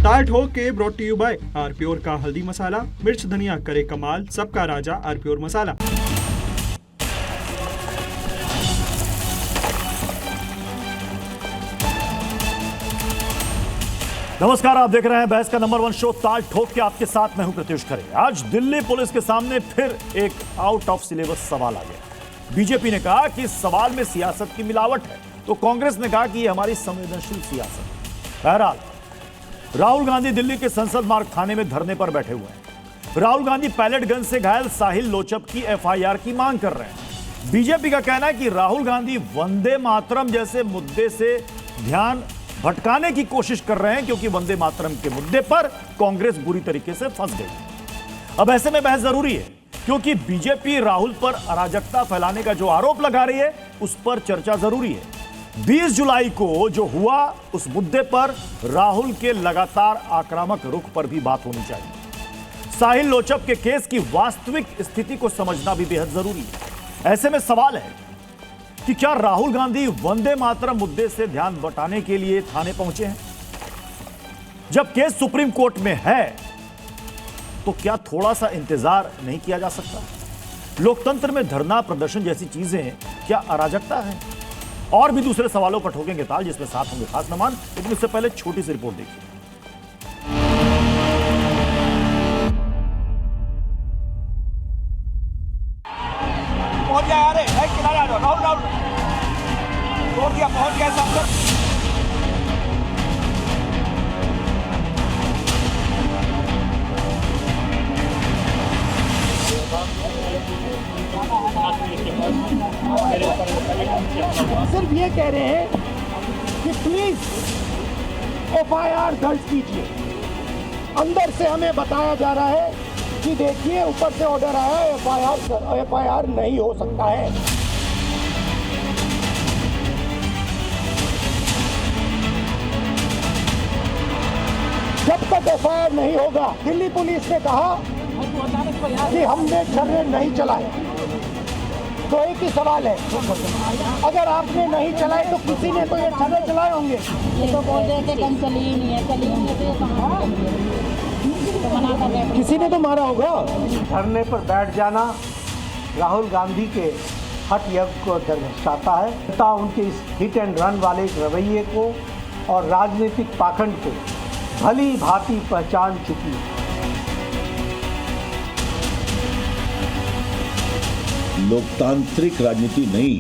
ताल ठोक के brought to you by R pure का हल्दी मसाला, मिर्च धनिया करे कमाल, सबका राजा आर प्योर मसाला। नमस्कार, आप देख रहे हैं बहस का नंबर 1 शो ताल ठोक के। आपके साथ मैं हूं प्रत्युष खरे। आज दिल्ली पुलिस के सामने फिर एक आउट ऑफ सिलेबस सवाल आ गया। बीजेपी ने कहा कि इस सवाल में सियासत की मिलावट है, तो कांग्रेस ने कहा कि यह हमारी संवेदनशील सियासत है। बहरहाल राहुल गांधी दिल्ली के संसद मार्ग थाने में धरने पर बैठे हुए हैं। राहुल गांधी पैलेट गन से घायल साहिल लोचप की एफआईआर की मांग कर रहे हैं। बीजेपी का कहना है कि राहुल गांधी वंदे मातरम जैसे मुद्दे से ध्यान भटकाने की कोशिश कर रहे हैं, क्योंकि वंदे मातरम के मुद्दे पर कांग्रेस बुरी तरीके से फंस गई। अब ऐसे में बहस जरूरी है, क्योंकि बीजेपी राहुल पर अराजकता फैलाने का जो आरोप लगा रही है, उस पर चर्चा जरूरी है। 20 जुलाई को जो हुआ, उस मुद्दे पर राहुल के लगातार आक्रामक रुख पर भी बात होनी चाहिए। साहिल लोचप के केस की वास्तविक स्थिति को समझना भी बेहद जरूरी है। ऐसे में सवाल है कि क्या राहुल गांधी वंदे मातरम मुद्दे से ध्यान बटाने के लिए थाने पहुंचे हैं? जब केस सुप्रीम कोर्ट में है, तो क्या थोड़ा सा इंतजार नहीं किया जा सकता? लोकतंत्र में धरना प्रदर्शन जैसी चीजें क्या अराजकता है? और भी दूसरे सवालों पर ठोकेंगे ताल, जिसमें साथ होंगे खास मेहमान। लेकिन उससे पहले छोटी सी रिपोर्ट देखिए। पहुंच गया यार, किनारे आ जाओ। राहुल तोड़ दिया, पहुंच गया सब। सिर्फ ये कह रहे हैं कि प्लीज एफआईआर दर्ज कीजिए। अंदर से हमें बताया जा रहा है कि देखिए ऊपर से ऑर्डर आया है, एफआईआर नहीं हो सकता है। जब तक एफआईआर नहीं होगा, दिल्ली पुलिस ने कहा कि हमने छर्रे नहीं चलाए। तो एक ही सवाल है, अगर आपने नहीं चलाए तो किसी ने तो ये छर्रे चलाए होंगे। ये तो बोल रहे थे कम चली ही नहीं है, चली ही नहीं है, तो कहाँ तो मना कर रहे। किसी ने तो मारा होगा। धरने पर बैठ जाना राहुल गांधी के हठ यज्ञ को दर्शाता है तथा उनके इस हिट एंड रन वाले रवैये को और राजनीतिक पाखंड को भली भांति पहचान चुकी है। लोकतांत्रिक राजनीति नहीं,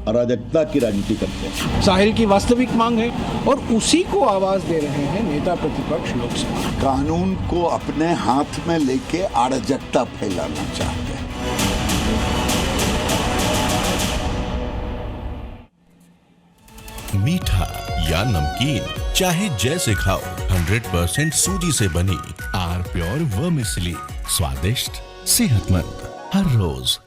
अराजकता की राजनीति करते हैं। साहिल की वास्तविक मांग है और उसी को आवाज दे रहे हैं नेता प्रतिपक्ष लोकसभा। कानून को अपने हाथ में लेके अराजकता फैलाना चाहते हैं। मीठा या नमकीन, चाहे जैसे खाओ, 100% सूजी से बनी आर प्योर वर्मिसेली, स्वादिष्ट, सेहतमंद हर रोज।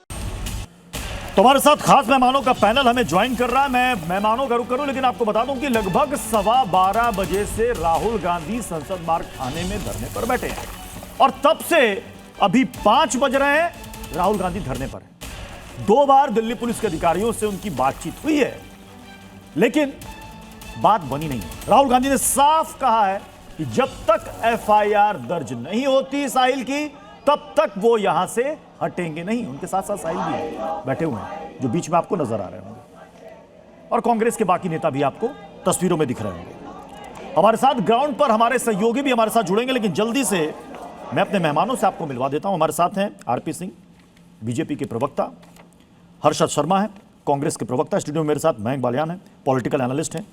तुम्हारे साथ खास मेहमानों का पैनल हमें ज्वाइन कर रहा है। मैं मेहमानों का रुख करूं, लेकिन आपको बता दूं कि लगभग 12:15 बजे से राहुल गांधी संसद मार्ग थाने में धरने पर बैठे हैं, और तब से अभी 5 बज रहे हैं, राहुल गांधी धरने पर हैं। 2 बार दिल्ली पुलिस के अधिकारियों से उनकी बातचीत हुई है, लेकिन बात बनी नहीं है। राहुल गांधी ने साफ कहा है कि जब तक एफआईआर दर्ज नहीं होती साहिल की, तब तक वो यहां से हटेंगे नहीं। उनके साथ साथ साहिल भी बैठे हुए हैं, जो बीच में आपको नजर आ रहे होंगे, और कांग्रेस के बाकी नेता भी आपको तस्वीरों में दिख रहे होंगे। हमारे साथ ग्राउंड पर हमारे सहयोगी भी हमारे साथ जुड़ेंगे, लेकिन जल्दी से मैं अपने मेहमानों से आपको मिलवा देता हूं। हमारे साथ हैं आरपी सिंह, बीजेपी के प्रवक्ता, हर्षद शर्मा है, कांग्रेस के प्रवक्ता। स्टूडियो में मेरे साथ मयंक बालियान है, पॉलिटिकल एनालिस्ट हैं।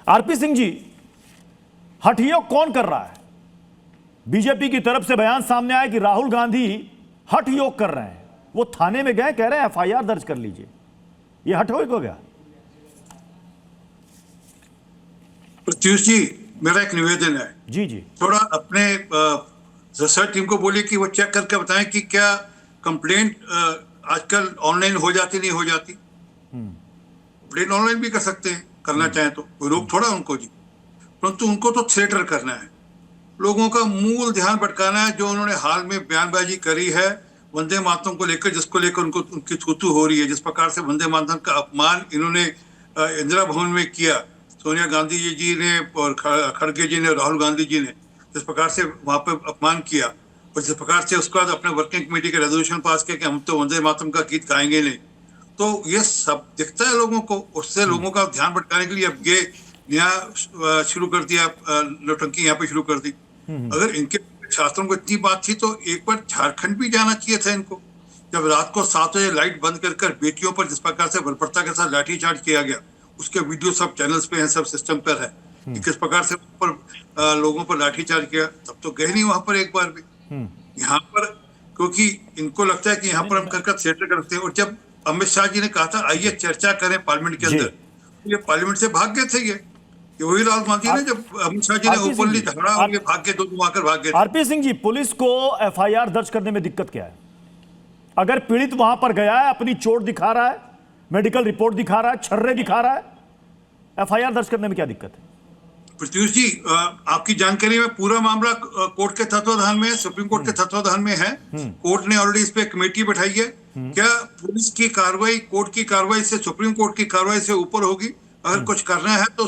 आरपी सिंह जी, हठयोग कौन कर रहा है? बीजेपी की तरफ से बयान सामने आया कि राहुल गांधी हठ योग कर रहे हैं। वो थाने में गए, कह रहे हैं एफआईआर दर्ज कर लीजिए। ये हठ योग हो गया? प्रत्युष जी, मेरा एक निवेदन है। जी जी, थोड़ा अपने रिसर्च टीम को बोलिए कि वो चेक करके बताएं कि क्या कंप्लेंट आजकल ऑनलाइन हो जाती नहीं हो जाती। कंप्लेंट ऑनलाइन भी कर सकते हैं, करना चाहें तो, कोई रोक थोड़ा उनको जी। परंतु उनको तो थिएटर करना है, लोगों का मूल ध्यान भटकाना है। जो उन्होंने हाल में बयानबाजी करी है वंदे मातरम को लेकर, जिसको लेकर उनको उनकी थूथू हो रही है, जिस प्रकार से वंदे मातरम का अपमान इन्होंने इंदिरा भवन में किया, सोनिया गांधी जी ने और खड़गे जी ने, राहुल गांधी जी ने जिस प्रकार से वहां पे अपमान किया और जिस प्रकार से उसके बाद अपने वर्किंग कमेटी का रेजोल्यूशन पास किया कि हम तो वंदे मातरम का गीत गाएंगे नहीं, तो ये सब दिखता है लोगों को। उससे लोगों का ध्यान भटकाने के लिए अब ये नया शुरू कर दिया, नौटंकी यहाँ पे शुरू कर दी। अगर इनके शास्त्रों को इतनी बात थी तो एक बार झारखंड भी जाना चाहिए था इनको। जब रात को 7 बजे लाइट बंद कर बेटियों पर जिस प्रकार से बर्बरता के साथ लाठीचार्ज किया गया, उसके वीडियो सब चैनल्स पे हैं, सब सिस्टम पर है कि किस प्रकार से पर लोगों पर लाठीचार्ज किया। तब तो गए नहीं वहां पर एक बार भी। यहाँ पर क्योंकि इनको लगता है कि यहाँ पर हम कर थिएटर करते हैं। और जब अमित शाह जी ने कहा था आइए चर्चा करें पार्लियामेंट के अंदर, ये पार्लियामेंट से भाग गए थे। ये वही राहुल गांधी ने, जब अमित शाह जी ने ओपनली झगड़ा और ये भाग के दो आकर भाग गए। आरपी सिंह जी, पुलिस को एफआईआर दर्ज करने में दिक्कत क्या है? अगर पीड़ित वहां पर गया है, अपनी चोट दिखा रहा है, मेडिकल रिपोर्ट दिखा रहा है, छर्रे दिखा रहा है, एफआईआर दर्ज करने में क्या दिक्कत है? प्रत्युष जी, आपकी जानकारी में पूरा मामला कोर्ट के तत्वाधान में है, सुप्रीम कोर्ट के तत्वाधान में है। कोर्ट ने ऑलरेडी इस पे कमेटी बैठाई है। क्या पुलिस की कार्रवाई, कोर्ट की कार्रवाई से, सुप्रीम कोर्ट की कार्रवाई से ऊपर होगी? अगर कुछ करना है तो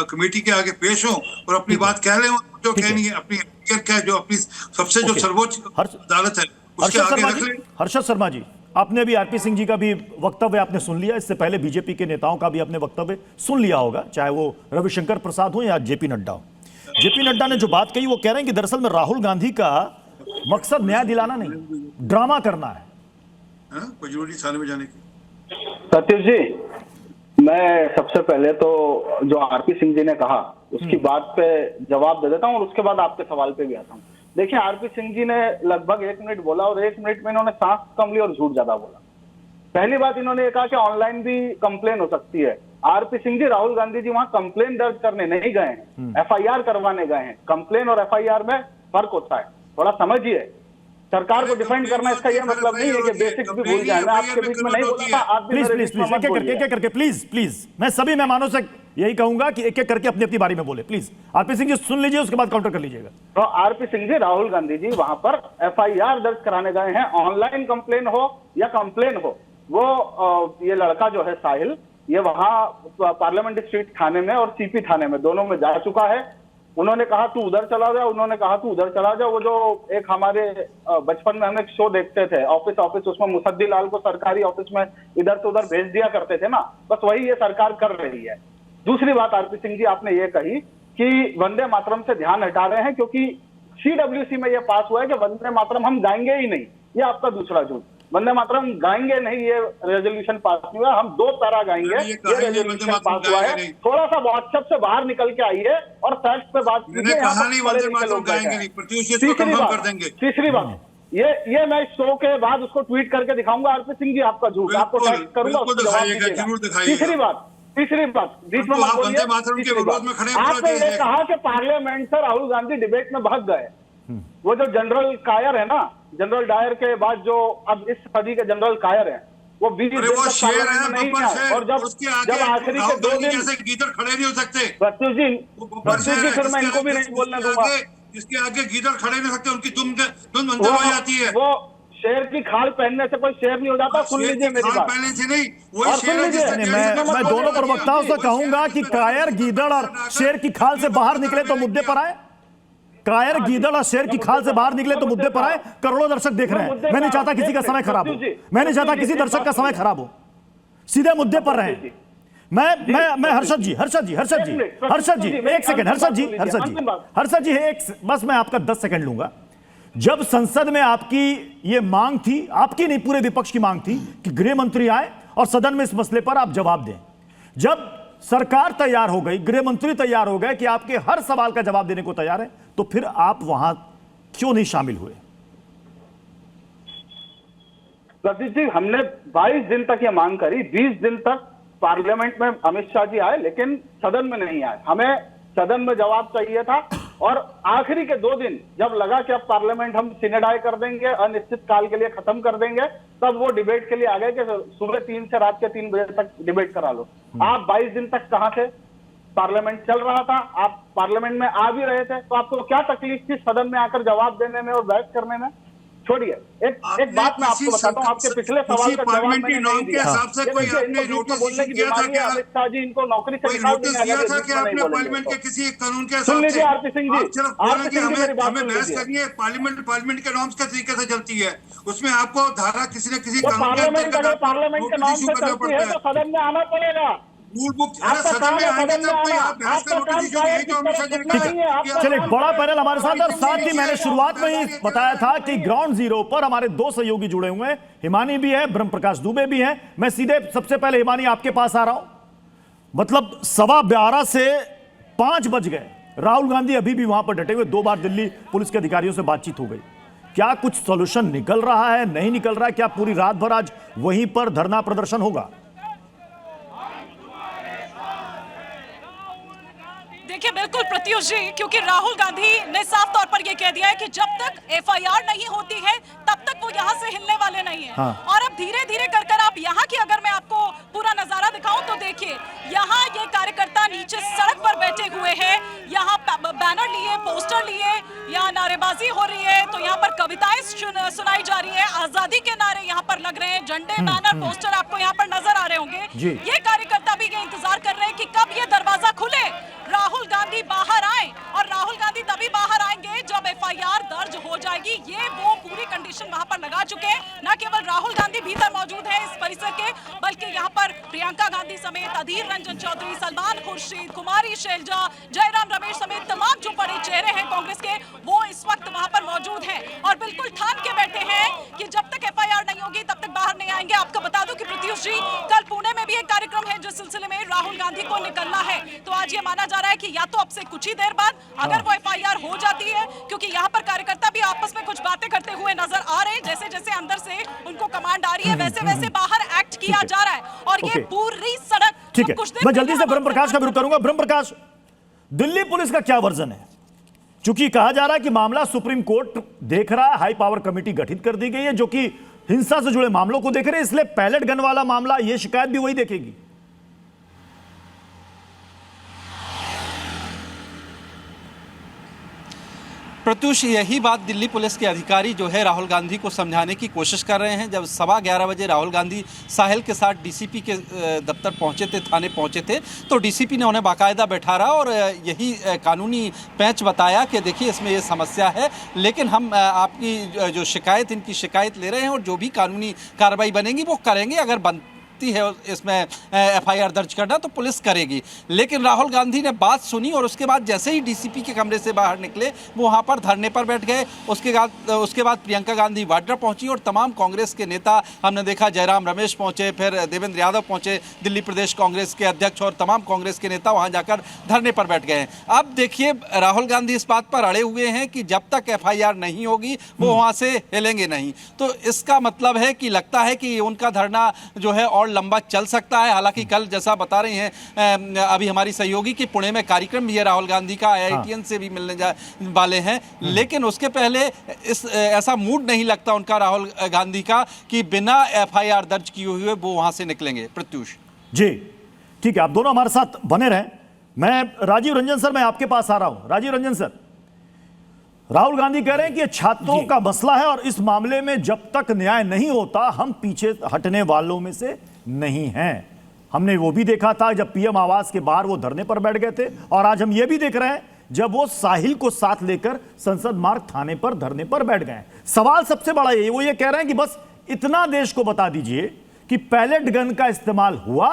कमेटी के आगे पेश हो और अपनी बात कह लें, जो कहनी है अपनी क्या, जो अपनी सबसे जो सर्वोच्च अदालत है उसके आगे रख लें। हर्षद शर्मा जी, आपने भी आरपी सिंह जी का भी वक्तव्य आपने सुन लिया, इससे पहले बीजेपी के नेताओं का भी आपने वक्तव्य सुन लिया होगा, चाहे वो रविशंकर प्रसाद हो या जेपी नड्डा हो। जेपी नड्डा ने जो बात कही वो कह रहे हैं कि दरअसल में राहुल गांधी का मकसद न्याय दिलाना नहीं, ड्रामा करना है। कोई जरूरी थाने में जाने की। सतीश जी, मैं सबसे पहले तो जो आरपी सिंह जी ने कहा उसकी बात पे जवाब दे देता हूँ और उसके बाद आपके सवाल पे भी आता हूँ। देखिए, आरपी सिंह जी ने लगभग 1 मिनट बोला और 1 मिनट में इन्होंने सांस कम ली और झूठ ज्यादा बोला। पहली बात, इन्होंने ये कहा कि ऑनलाइन भी कंप्लेन हो सकती है। आरपी सिंह जी, राहुल गांधी जी वहां कंप्लेन दर्ज करने नहीं गए हैं, एफआईआर करवाने गए हैं। कंप्लेन और एफआईआर में फर्क होता है, थोड़ा समझिए। सरकार को डिफेंड करना इसका यह मतलब नहीं है कि बेसिक्स भी भूल जाए। मैं आपके बीच में नहीं बोला था, आप भी प्लीज करके प्लीज मैं सभी मेहमानों से यही कहूंगा कि एक एक करके अपनी अपनी बारी में बोले। प्लीज आरपी सिंह जी सुन लीजिए, उसके बाद काउंटर कर लीजिएगा। तो आरपी सिंह जी, राहुल गांधी जी वहां पर एफआईआर दर्ज कराने गए हैं। ऑनलाइन कंप्लेन हो या कंप्लेन हो, वो ये लड़का जो है साहिल, ये वहां पार्लियामेंट स्ट्रीट थाने में और सीपी थाने में दोनों में जा चुका है। उन्होंने कहा तू उधर चला जा, उन्होंने कहा तू उधर चला जा। वो जो एक हमारे बचपन में हम एक शो देखते थे ऑफिस, उसमें मुसद्दी लाल को सरकारी ऑफिस में इधर से उधर भेज दिया करते थे ना, बस वही ये सरकार कर रही है। दूसरी बात आरपी सिंह जी, आपने ये कही कि वंदे मातरम से ध्यान हटा रहे हैं क्योंकि सीडब्ल्यूसी में ये पास हुआ है कि वंदे मातरम हम गाएंगे ही नहीं। ये आपका दूसरा झूठ। वंदे मातरम गाएंगे नहीं, ये रेजोल्यूशन पास नहीं हुआ। हम 2 पैरा गाएंगे, ये रेजोल्यूशन पास हुआ है। थोड़ा सा व्हाट्सएप से बाहर निकल के आइए और फैक्ट पे बात कीजिए। तीसरी बात, ये मैं शो के बाद उसको ट्वीट करके दिखाऊंगा आरपी सिंह जी, आपका झूठ आपको टैग करूंगा, उसको जवाब दीजिएगा। तीसरी बात बीच में मत बोलिए। आपने ये कहा कि पार्लियामेंट से राहुल गांधी डिबेट में भाग गए। वो जो जनरल कायर है ना, जनरल डायर के बाद जो अब इस सदी के जनरल कायर हैं, वो 20 दिन तक पार्लियामेंट में नहीं आए। और जब आखिरी के 2 दिन गीदड़ खड़े नहीं हो सकते। प्रत्युष जी, फिर मैं इनको भी नहीं बोलने दूंगा। जिसके आगे गीदड़ खड़े नहीं हो सकते, उनकी दुम मंजर हो जाती है। वो शेर की खाल पहनने से कोई शेर नहीं हो जाता। सुन लीजिए मेरी बात। पहनने से नहीं, वही शेर है। मैं दोनों प्रवक्ताओं से कहूंगा कि कायर, गीदड़ और शेर की खाल से बाहर निकले तो मुद्दे पर आए। कायर, गीदड़ और शेर की खाल से बाहर निकले तो मुद्दे पर आए। करोड़ों दर्शक देख रहे हैं। मैं नहीं चाहता किसी का समय खराब हो, मैं नहीं चाहता किसी दर्शक का समय खराब हो। सीधे मुद्दे पर रहे। मैं हर्षद जी एक सेकंड, हर्षद जी बस मैं आपका 10 सेकंड लूंगा। जब संसद में आपकी ये मांग थी, आपकी नहीं पूरे विपक्ष की मांग थी कि गृह मंत्री आए और सदन में इस मसले पर आप जवाब दें। जब सरकार तैयार हो गई, गृह मंत्री तैयार हो गए कि आपके हर सवाल का जवाब देने को तैयार है, तो फिर आप वहां क्यों नहीं शामिल हुए? प्रदीप जी, हमने 22 दिन तक ये मांग करी। 20 दिन तक पार्लियामेंट में अमित शाह जी आए लेकिन सदन में नहीं आए। हमें सदन में जवाब चाहिए था और आखिरी के 2 दिन जब लगा कि अब पार्लियामेंट हम सिनेडाई कर देंगे, अनिश्चित काल के लिए खत्म कर देंगे, तब वो डिबेट के लिए आ गए कि सुबह 3 से रात के 3 बजे तक डिबेट करा लो। आप 22 दिन तक कहां थे? पार्लियामेंट चल रहा था, आप पार्लियामेंट में आ भी रहे थे, तो आपको क्या तकलीफ थी सदन में आकर जवाब देने में और बहस करने में? छोड़िए, एक बात मैं आपको बताता हूँ, आपके पिछले सवाल का जवाब मैंने नहीं दिया। हिसाब से कोई आपने नोटिस बोलने की किया था बीमारी है, अमित शाह जी इनको नौकरी से कोई निकाल नोटिस देंगे किया अगर था ये कि बीच में नहीं आपने बोलेंगे पार्लियामेंट तो। के किसी कानून के सुन हिसाब लीजिए से आरपी सिंह जी, आप सिर्फ आरपी सिंह जी मेरी बात हमें सुन बहस लीजिए। करनी है, पार्लियामेंट के नॉर्म्स के तरीके से चलती है, उसमें आपको धारा किसी न किसी वो कानून के पार्लियामेंट अंतर्गत अगर पार्लियामेंट के नाम से चलती है तो सदन में आना पड़ेगा। रूल बुक आपका सदन काम में है आएंगे सदन में तब कोई आना, आप बहस का आपका नोटिस काम इशू शायद यही तो किस हमेशा तरह कितना नहीं है, आपका चलिए, काम बड़ा पैनल हमारे साथ, और साथ ही मैंने शुरुआत में ही बताया था कि ग्राउंड जीरो पर हमारे दो सहयोगी जुड़े हुए हैं, हिमानी भी है, ब्रह्म प्रकाश दुबे भी हैं। मैं सीधे सबसे पहले हिमानी आपके पास आ रहा हूं। मतलब 12:15 से 5 बज गए, राहुल गांधी अभी भी वहां पर डटे हुए, 2 बार दिल्ली पुलिस के अधिकारियों से बातचीत हो गई। क्या कुछ सॉल्यूशन निकल रहा है, नहीं निकल रहा है? क्या पूरी रात भर आज वहीं पर धरना प्रदर्शन होगा? देखिए बिल्कुल प्रत्युष जी, क्योंकि राहुल गांधी ने साफ तौर पर यह कह दिया है कि जब तक एफआईआर नहीं होती है तब तक वो यहाँ से हिलने वाले नहीं है। हाँ। और अब धीरे धीरे कर आप यहाँ की अगर मैं आपको पूरा नजारा दिखाऊं तो देखिए, यहाँ ये कार्यकर्ता नीचे सड़क पर बैठे हुए हैं, यहाँ बैनर लिए, पोस्टर लिए, यहाँ नारेबाजी हो रही है, तो यहाँ पर कविताएं सुनाई जा रही है, आजादी के नारे यहाँ पर लग रहे हैं, झंडे, बैनर, पोस्टर आपको यहाँ पर नजर आ रहे होंगे। ये कार्यकर्ता भी ये इंतजार कर रहे हैं कि कब ये दरवाजा खुले, राहुल गांधी बाहर आए, और राहुल गांधी तभी बाहर आएंगे जब एफआईआर दर्ज हो जाएगी। ये वो पूरी कंडीशन वहां पर लगा चुके हैं। न केवल राहुल गांधी भीतर मौजूद है इस परिसर के, बल्कि यहाँ पर प्रियंका गांधी समेत अधीर रंजन चौधरी, सलमान खुर्शीद, कुमारी शैलजा, जयराम रमेश समेत तमाम जो बड़े चेहरे हैं कांग्रेस के, वो इस वक्त वहां पर मौजूद हैं और बिल्कुल ठान के बैठे हैं कि जब तक एफआईआर नहीं होगी तब तक बाहर नहीं आएंगे। आपको बता दूं कि प्रत्युष जी, कल पुणे में भी एक कार्यक्रम है जिस सिलसिले में राहुल गांधी को निकलना है, तो आज ये माना जा रहा है कि या तो अब से कुछ ही देर बाद अगर वो एफआईआर हो जाती है, क्योंकि यहाँ पर कार्यकर्ता भी आपस में कुछ बातें करते हुए नजर आ रहे हैं, जैसे जैसे अंदर से उनको कमांड आ रही है वैसे वैसे बाहर एक्ट किया जा रहा है, और ये पूरी सड़क ठीक है। मैं जल्दी से ब्रह्म प्रकाश का विरोध करूंगा। ब्रह्म प्रकाश, दिल्ली पुलिस का क्या वर्जन है? चूंकि कहा जा रहा है कि मामला सुप्रीम कोर्ट देख रहा है, हाई पावर कमेटी गठित कर दी गई है जो कि हिंसा से जुड़े मामलों को देख रहे हैं, इसलिए पैलेट गन वाला मामला, यह शिकायत भी वही देखेगी। प्रत्युष, यही बात दिल्ली पुलिस के अधिकारी जो है राहुल गांधी को समझाने की कोशिश कर रहे हैं। जब 11:15 बजे राहुल गांधी साहिल के साथ डीसीपी के दफ्तर पहुंचे थे, थाने पहुंचे थे, तो डीसीपी ने उन्हें बाकायदा बैठाया और यही कानूनी पैंच बताया कि देखिए इसमें ये समस्या है, लेकिन हम आपकी जो शिकायत, इनकी शिकायत ले रहे हैं और जो भी कानूनी कार्रवाई बनेगी वो करेंगे। अगर है इसमें एफआईआर दर्ज करना तो पुलिस करेगी। लेकिन राहुल गांधी ने बात सुनी और उसके बाद जैसे ही डीसीपी के कमरे से बाहर निकले वो वहां पर धरने पर बैठ गए। उसके बाद प्रियंका गांधी वाड्रा पहुंची और तमाम कांग्रेस के नेता हमने देखा, जयराम रमेश पहुंचे, फिर देवेंद्र यादव पहुंचे, दिल्ली प्रदेश कांग्रेस के अध्यक्ष, और तमाम कांग्रेस के नेता वहां जाकर धरने पर बैठ गए हैं। अब देखिए राहुल गांधी इस बात पर अड़े हुए हैं कि जब तक एफआईआर नहीं होगी वो वहां से हिलेंगे नहीं। तो इसका मतलब है कि लगता है कि उनका धरना जो है और लंबा चल सकता है। हालांकि कल जैसा बता रहे हैं अभी हमारी सहयोगी कि पुणे में कार्यक्रम भी है राहुल गांधी का, आईआईटीएन से भी मिलने वाले हैं, लेकिन उसके पहले ऐसा मूड नहीं लगता उनका राहुल गांधी का कि बिना एफआईआर दर्ज किए हुए वो वहां से निकलेंगे। प्रत्युष जी ठीक है, आप दोनों हमारे साथ बने रहें। मैं राजीव रंजन सर, मैं आपके पास आ रहा हूं। राजीव रंजन सर, राहुल गांधी कह रहे हैं कि ये छात्रों का मसला है और इस मामले में जब तक न्याय नहीं होता हम पीछे हटने वालों में से नहीं हैं। हमने वो भी देखा था जब पीएम आवास के बाहर वो धरने पर बैठ गए थे, और आज हम ये भी देख रहे हैं जब वो साहिल को साथ लेकर संसद मार्ग थाने पर धरने पर बैठ गए। सवाल सबसे बड़ा ये, वो ये कह रहे हैं कि बस इतना देश को बता दीजिए कि पैलेट गन का इस्तेमाल हुआ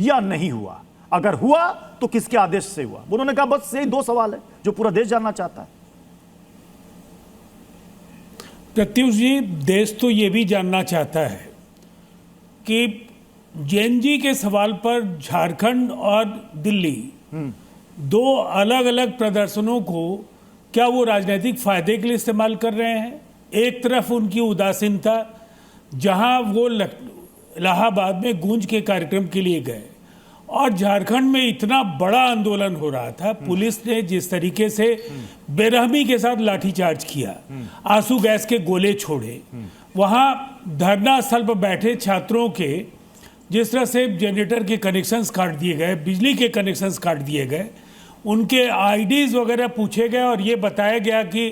या नहीं हुआ, अगर हुआ तो किसके आदेश से हुआ। उन्होंने कहा बस यही 2 सवाल है जो पूरा देश जानना चाहता है। प्रत्युष जी, देश तो ये भी जानना चाहता है कि जेएनजी के सवाल पर झारखंड और दिल्ली 2 अलग अलग प्रदर्शनों को क्या वो राजनीतिक फायदे के लिए इस्तेमाल कर रहे हैं। एक तरफ उनकी उदासीनता, जहां वो इलाहाबाद में गूंज के कार्यक्रम के लिए गए और झारखंड में इतना बड़ा आंदोलन हो रहा था, पुलिस ने जिस तरीके से बेरहमी के साथ लाठीचार्ज किया, आंसू गैस के गोले छोड़े, वहां धरना स्थल पर बैठे छात्रों के जिस तरह से जनरेटर के कनेक्शंस काट दिए गए, बिजली के कनेक्शंस काट दिए गए, उनके आईडीज वगैरह पूछे गए और ये बताया गया कि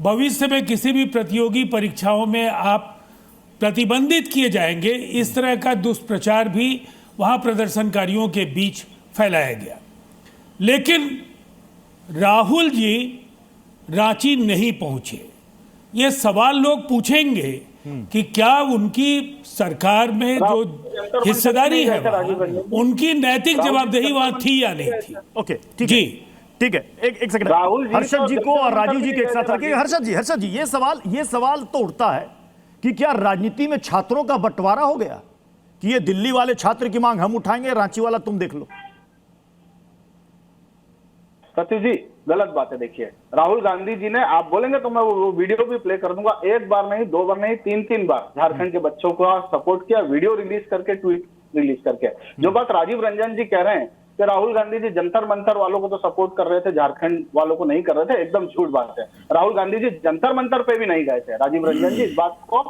भविष्य में किसी भी प्रतियोगी परीक्षाओं में आप प्रतिबंधित किए जाएंगे, इस तरह का दुष्प्रचार भी वहां प्रदर्शनकारियों के बीच फैलाया गया। लेकिन राहुल जी रांची नहीं पहुंचे। ये सवाल लोग पूछेंगे कि क्या उनकी सरकार में जो हिस्सेदारी है उनकी नैतिक जवाबदेही वहां थी या नहीं थी। ओके, ठीक है, एक सेकंड हर्षद जी को और राजीव जी के एक साथ रखिए। हर्षद जी ये सवाल तो उठता है कि क्या राजनीति में छात्रों का बंटवारा हो गया कि ये दिल्ली वाले छात्र की मांग हम उठाएंगे, रांची वाला तुम देख लो। सतीश जी गलत बात है। देखिए राहुल गांधी जी ने, आप बोलेंगे तो मैं वो वीडियो भी प्ले कर दूंगा, एक बार नहीं, दो बार नहीं, तीन बार झारखंड के बच्चों को सपोर्ट किया, वीडियो रिलीज करके, ट्वीट रिलीज करके। जो बात राजीव रंजन जी कह रहे हैं कि राहुल गांधी जी जंतर मंतर वालों को तो सपोर्ट कर रहे थे, झारखंड वालों को नहीं कर रहे थे, एकदम झूठ बात है। राहुल गांधी जी जंतर मंतर पे भी नहीं गए थे। राजीव रंजन जी इस बात को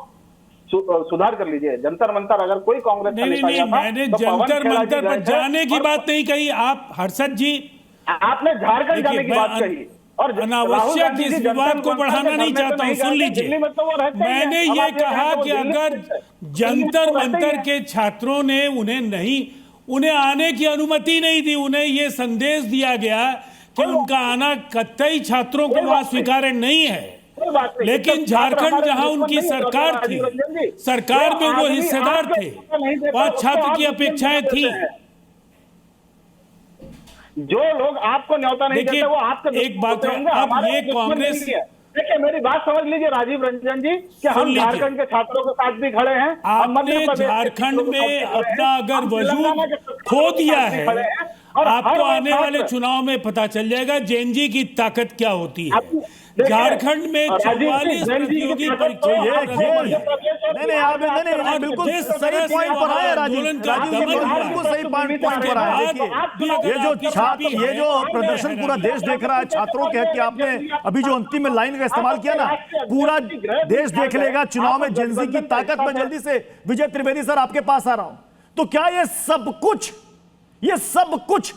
सुधार कर लीजिए। जंतर मंतर अगर कोई कांग्रेस का नेता गया था, मैंने जंतर मंतर पर जाने की बात नहीं कही। आप हर्षद जी, आपने झारखंड जाने की बात कही और अनावश्यक इस विवाद को बढ़ाना नहीं चाहता हूं। सुन लीजिए, मैंने ये कहा कि अगर जंतर मंतर के छात्रों ने उन्हें आने की अनुमति नहीं दी, उन्हें ये संदेश दिया गया कि उनका आना कतई छात्रों को वहां स्वीकार्य नहीं है। लेकिन झारखंड जहां उनकी सरकार थी, सरकार में वो हिस्सेदार थे, वहां छात्र की अपेक्षाएं थी। जो लोग आपको न्योता नहीं देते वो आपके एक बात है, अब ये कांग्रेस, देखिए मेरी बात समझ लीजिए राजीव रंजन जी कि हम झारखंड के छात्रों के साथ भी खड़े हैं। आपने झारखंड में अपना अगर वजूद खो दिया है, आपको आने वाले चुनाव में पता चल जाएगा जेएनजी की ताकत क्या होती है। झारखंड में 44 प्रतियोगी परीक्षाएं बिल्कुल सही पॉइंट पर आए राजीव, बिल्कुल सही पॉइंट पर आए। ये जो प्रदर्शन पूरा देश देख रहा है छात्रों के हक की, आपने अभी जो अंतिम लाइन का इस्तेमाल किया ना, पूरा देश देख लेगा चुनाव में जेएनजी की ताकत। में जल्दी से विजय त्रिवेदी सर आपके पास आ रहा हूं। तो क्या ये सब कुछ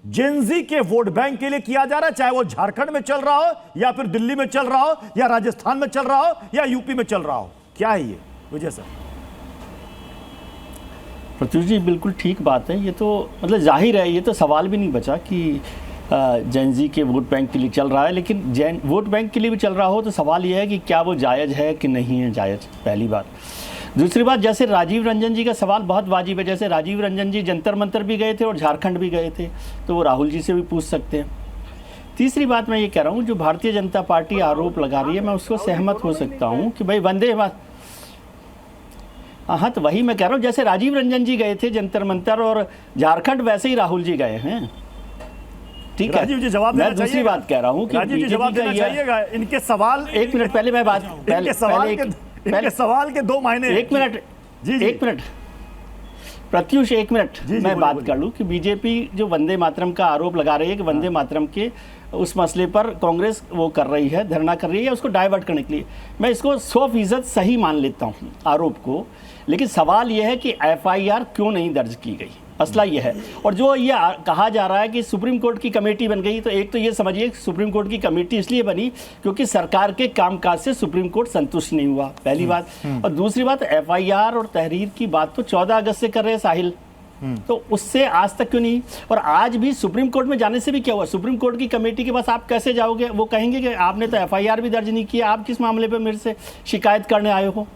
जेएनजी के वोट बैंक के लिए किया जा रहा है, चाहे वो झारखंड में चल रहा हो या फिर दिल्ली में चल रहा हो या राजस्थान में चल रहा हो या यूपी में चल रहा हो? क्या है ये विजय सर? प्रत्युष जी बिल्कुल ठीक बात है। ये तो मतलब जाहिर है, ये तो सवाल भी नहीं बचा कि जेएनजी के वोट बैंक के लिए चल रहा है। लेकिन वोट बैंक के लिए भी चल रहा हो तो सवाल ये है कि क्या वो जायज़ है कि नहीं है जायज़, पहली बात। दूसरी बात, जैसे राजीव रंजन जी का सवाल बहुत वाजिब है। जैसे राजीव रंजन जी जंतर मंतर भी गए थे और झारखंड भी गए थे, तो वो राहुल जी से भी पूछ सकते हैं। तीसरी बात मैं ये कह रहा हूँ, जो भारतीय जनता पार्टी आरोप लगा रही है, मैं उसको सहमत हो सकता हूँ कि भाई वंदे मातरम, हाँ तो वही मैं कह रहा हूँ, जैसे राजीव रंजन जी गए थे जंतर मंतर और झारखंड, वैसे ही राहुल जी गए हैं। ठीक है राजीव जी जवाब देना चाहिए। मैं दूसरी बात कह रहा हूँ कि राजीव जी जवाब देना चाहिएगा। इनके सवाल, एक मिनट पहले मैं बात, पहले सवाल के दो मायने। एक मिनट प्रत्युष, एक मिनट मैं बात कर लूं कि बीजेपी जो वंदे मातरम का आरोप लगा रही है कि वंदे मातरम के उस मसले पर कांग्रेस वो कर रही है, धरना कर रही है उसको डाइवर्ट करने के लिए, मैं इसको 100% सही मान लेता हूं आरोप को। लेकिन सवाल यह है कि एफआईआर क्यों नहीं दर्ज की गई, मसला यह है। और जो ये कहा जा रहा है कि सुप्रीम कोर्ट की कमेटी बन गई, तो एक तो ये समझिए सुप्रीम कोर्ट की कमेटी इसलिए बनी क्योंकि सरकार के कामकाज से सुप्रीम कोर्ट संतुष्ट नहीं हुआ, पहली बात। और दूसरी बात, एफआईआर और तहरीर की बात तो 14 अगस्त से कर रहे हैं साहिल, तो उससे आज तक क्यों नहीं? और आज भी सुप्रीम कोर्ट में जाने से भी क्या हुआ? सुप्रीम कोर्ट की कमेटी के पास आप कैसे जाओगे? वो कहेंगे कि आपने तो एफआईआर भी दर्ज नहीं किया, आप किस मामले पे मेरे से शिकायत करने आए हो?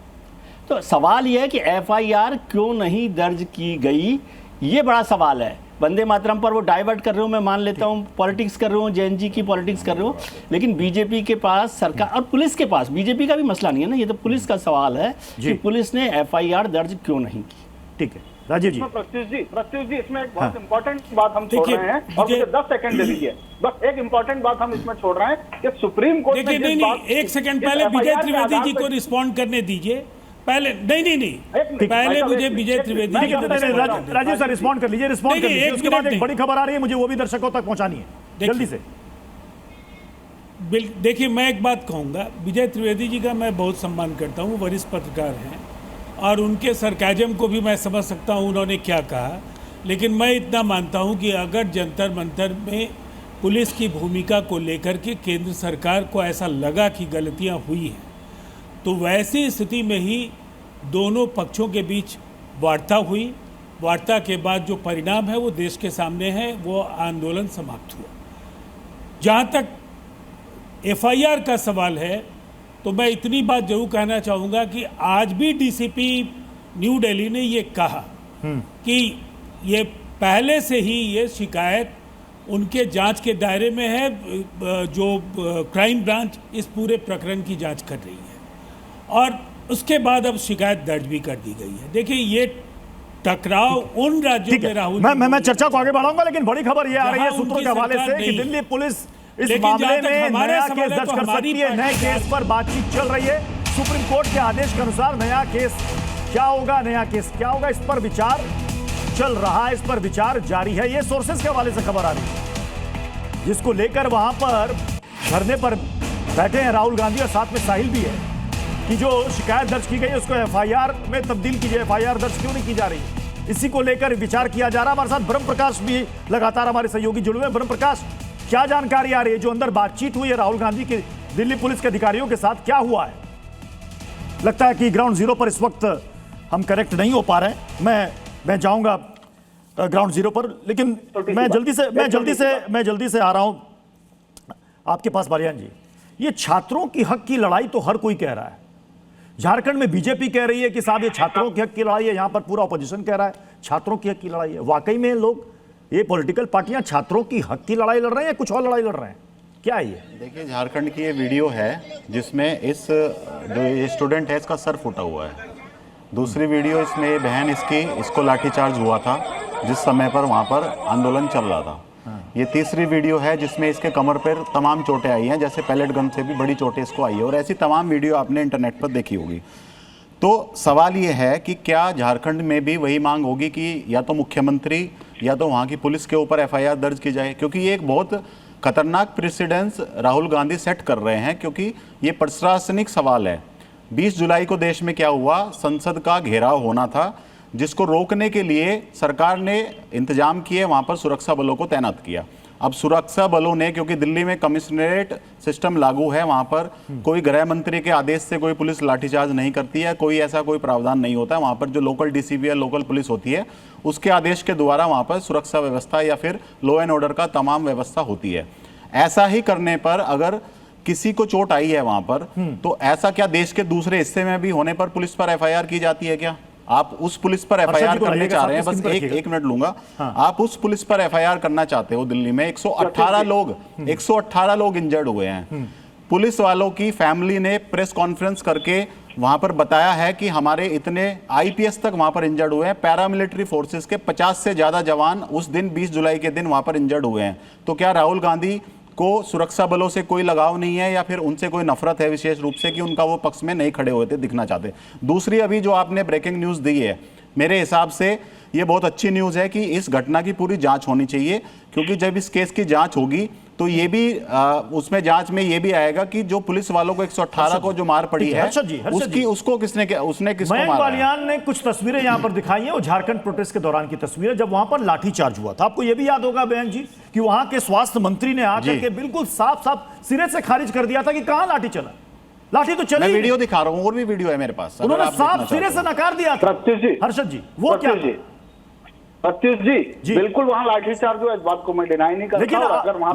तो सवाल यह है कि एफआईआर क्यों नहीं दर्ज की गई, ये बड़ा सवाल है। वंदे मातरम पर वो डाइवर्ट कर रहे हो, मैं मान लेता हूँ, पॉलिटिक्स कर रहे हो, जेएनजी की पॉलिटिक्स कर रहे हो, लेकिन बीजेपी के पास सरकार और पुलिस के पास, बीजेपी का भी मसला नहीं है ना, ये तो पुलिस का सवाल है कि पुलिस ने एफआईआर दर्ज क्यों नहीं की। ठीक है राजीव जी। प्रत्युष जी इसमें एक बहुत इंपॉर्टेंट बात हम छोड़ रहे हैं और मुझे 10 सेकंड दे दीजिए, बस एक इंपॉर्टेंट बात हम इसमें छोड़ रहे हैं कि सुप्रीम कोर्ट ने नहीं, एक सेकंड पहले विजय त्रिवेदी जी को रिस्पॉन्ड करने दीजिए। पहले नहीं पहले मुझे विजय त्रिवेदी राजीव सर रिस्पॉन्ड कर लीजिए, रिस्पॉन्ड कर लीजिए। उसके बाद एक बड़ी खबर आ रही है, मुझे वो भी दर्शकों तक पहुंचानी है, जल्दी से। देखिए मैं एक बात कहूंगा, विजय त्रिवेदी जी का मैं बहुत सम्मान करता हूं, वरिष्ठ पत्रकार हैं और उनके सरकाजम को भी मैं समझ सकता हूं उन्होंने क्या कहा। लेकिन मैं इतना मानता हूं कि अगर जंतर मंतर में पुलिस की भूमिका को लेकर के केंद्र सरकार को ऐसा लगा कि गलतियां हुई हैं, तो वैसी स्थिति में ही दोनों पक्षों के बीच वार्ता हुई। वार्ता के बाद जो परिणाम है वो देश के सामने है, वो आंदोलन समाप्त हुआ। जहाँ तक एफआईआर का सवाल है, तो मैं इतनी बात जरूर कहना चाहूँगा कि आज भी डीसीपी न्यू दिल्ली ने ये कहा कि ये पहले से ही ये शिकायत उनके जांच के दायरे में है, जो क्राइम ब्रांच इस पूरे प्रकरण की जांच कर रही है, और उसके बाद अब शिकायत दर्ज भी कर दी गई है। देखिए, ये टकराव उन राज्यों में राहुल, मैं चर्चा को आगे बढ़ाऊंगा, लेकिन बड़ी खबर ये आ रही है सूत्रों के हवाले से कि दिल्ली पुलिस इस मामले में नया केस दर्ज कर सकती है। नए केस पर बातचीत चल रही है। सुप्रीम कोर्ट के आदेश के अनुसार नया केस क्या होगा, नया केस क्या होगा, इस पर विचार चल रहा है, इस पर विचार जारी है। ये सोर्सेस के हवाले से खबर आ रही है, जिसको लेकर वहां पर धरने पर बैठे हैं राहुल गांधी और साथ में साहिल भी है, कि जो शिकायत दर्ज की गई है उसको एफआईआर में तब्दील कीजिए। एफआईआर दर्ज क्यों नहीं की जा रही, इसी को लेकर विचार किया जा रहा है। हमारे साथ ब्रह्म प्रकाश भी लगातार हमारे सहयोगी जुड़े हुए हैं। ब्रह्म प्रकाश, क्या जानकारी आ रही है, जो अंदर बातचीत हुई है राहुल गांधी की दिल्ली पुलिस के अधिकारियों के साथ, क्या हुआ है? लगता है कि ग्राउंड जीरो पर इस वक्त हम कनेक्ट नहीं हो पा रहे हैं। मैं जाऊंगा ग्राउंड जीरो पर, लेकिन मैं जल्दी से आ रहा हूं आपके पास बालियान जी। ये छात्रों की हक की लड़ाई तो हर कोई कह रहा है। झारखंड में बीजेपी कह रही है कि साहब ये छात्रों के हक की लड़ाई है, यहां पर पूरा ऑपोजिशन कह रहा है छात्रों की हक की लड़ाई है। वाकई में लोग, ये पॉलिटिकल पार्टियां छात्रों की हक की लड़ाई लड़ रहे हैं या कुछ और लड़ाई लड़ रहे हैं, क्या है ये? देखिए, झारखंड की ये वीडियो है जिसमें इस जो ये स्टूडेंट है इसका सर फूटा हुआ है। दूसरी वीडियो इसमें ये बहन इसको लाठीचार्ज हुआ था जिस समय पर वहाँ पर आंदोलन चल रहा था। ये तीसरी वीडियो है जिसमें इसके कमर पर तमाम चोटें आई हैं, जैसे पैलेट गन से भी बड़ी चोटें इसको आई है, और ऐसी तमाम वीडियो आपने इंटरनेट पर देखी होगी। तो सवाल ये है कि क्या झारखंड में भी वही मांग होगी कि या तो मुख्यमंत्री या तो वहाँ की पुलिस के ऊपर एफआईआर दर्ज की जाए, क्योंकि ये एक बहुत खतरनाक प्रेसिडेंस राहुल गांधी सेट कर रहे हैं, क्योंकि ये प्रशासनिक सवाल है। 20 जुलाई को देश में क्या हुआ, संसद का घेराव होना था, जिसको रोकने के लिए सरकार ने इंतजाम किए, वहाँ पर सुरक्षा बलों को तैनात किया। अब सुरक्षा बलों ने, क्योंकि दिल्ली में कमिश्नरेट सिस्टम लागू है, वहाँ पर कोई गृह मंत्री के आदेश से कोई पुलिस लाठीचार्ज नहीं करती है, कोई ऐसा कोई प्रावधान नहीं होता है। वहाँ पर जो लोकल डीसीपी या लोकल पुलिस होती है उसके आदेश के द्वारा वहाँ पर सुरक्षा व्यवस्था या फिर लॉ एंड ऑर्डर का तमाम व्यवस्था होती है। ऐसा ही करने पर अगर किसी को चोट आई है वहाँ पर, तो ऐसा क्या देश के दूसरे हिस्से में भी होने पर पुलिस पर एफआईआर की जाती है क्या? आप उस पुलिस पर एफआईआर करने चाह रहे हैं, बस एक मिनट लूंगा। आप उस पुलिस पर एफआईआर करना चाहते हो। दिल्ली में 118 लोग इंजर्ड हुए हैं। पुलिस वालों की फैमिली ने प्रेस कॉन्फ्रेंस करके वहां पर बताया है कि हमारे इतने आईपीएस तक वहां पर इंजर्ड हुए हैं। पैरामिलिट्री फोर्सेस के 50 से ज्यादा जवान उस दिन 20 जुलाई के दिन वहां पर इंजर्ड हुए हैं। तो क्या राहुल गांधी को सुरक्षा बलों से कोई लगाव नहीं है या फिर उनसे कोई नफरत है विशेष रूप से कि उनका वो पक्ष में नहीं खड़े हुए थे, दिखना चाहते? दूसरी, अभी जो आपने ब्रेकिंग न्यूज़ दी है, मेरे हिसाब से ये बहुत अच्छी न्यूज़ है कि इस घटना की पूरी जांच होनी चाहिए, क्योंकि जब इस केस की जांच होगी तो ये भी उसमें जांच में ये भी आएगा कि जो पुलिस वालों को 118 को जो मार पड़ी है उसको किसको मारा? बालियान ने कुछ तस्वीरें यहां पर दिखाई हैं, वो झारखंड प्रोटेस्ट के दौरान की तस्वीरें, जब वहां पर लाठीचार्ज हुआ था। आपको ये भी याद होगा बहन जी कि वहां के स्वास्थ्य मंत्री ने आकर के बिल्कुल साफ साफ सिरे से खारिज कर दिया था कि कहां लाठी चला, लाठी तो चली। मैं वीडियो दिखा रहा हूं, और भी वीडियो है मेरे पास, उन्होंने साफ सिरे से नकार दिया था। हर्षद जी, वो क्या? प्रत्युष जी बिल्कुल वहां लाठीचार्ज हुआ, इस बात को मैं डिनाई नहीं करता।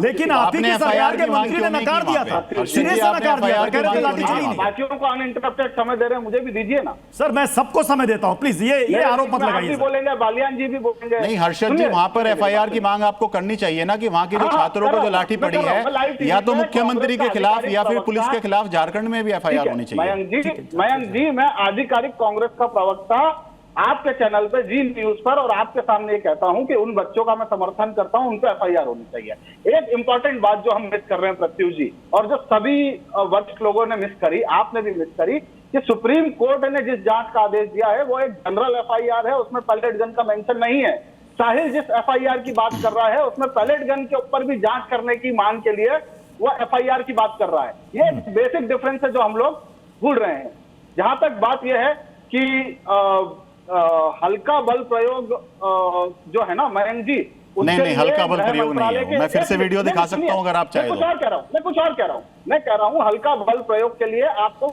लेकिन आप ही की सरकार के मंत्री ने नकार दिया था, सिरे से नकार दिया था, कह रहे थे लाठी चली नहीं। बाकियों को अनइंटरप्टेड समय दे रहे हैं, मुझे भी दीजिए ना। सर मैं सबको समय देता हूं, प्लीज ये आरोप मत लगाइए। बोलेंगे, बालियान जी भी बोलेंगे। नहीं हर्षद जी, वहां पर एफआईआर की मांग आपको करनी चाहिए ना, कि वहां के जो छात्रों को जो लाठी पड़ी है या तो मुख्यमंत्री के खिलाफ या फिर पुलिस के खिलाफ झारखंड में भी एफआईआर होनी चाहिए। मयंक जी, मैं आधिकारिक कांग्रेस का प्रवक्ता आपके चैनल पे जी न्यूज पर और आपके सामने ये कहता हूं कि उन बच्चों का मैं समर्थन करता हूं, उन पर एफआईआर होनी चाहिए। एक इंपॉर्टेंट बात जो हम मिस कर रहे हैं प्रत्युष जी, और जो सभी वरिष्ठ लोगों ने मिस करी, आपने भी मिस करी, कि सुप्रीम कोर्ट ने जिस जांच का आदेश दिया है वो एक जनरल एफआईआर है, उसमें पैलेट गन का मेंशन नहीं है। साहिल जिस एफआईआर की बात कर रहा है उसमें पैलेट गन के ऊपर भी जांच करने की मांग के लिए वो एफआईआर की बात कर रहा है। ये बेसिक डिफरेंस है जो हम लोग भूल रहे हैं। जहां तक बात यह है कि हल्का बल प्रयोग जो है ना मयंक जी, नहीं, हल्का बल प्रयोग नहीं है। मैं फिर से वीडियो दिखा सकता हूं अगर आप चाहें तो। मैं कुछ और कह रहा हूं हल्का बल प्रयोग के लिए आपको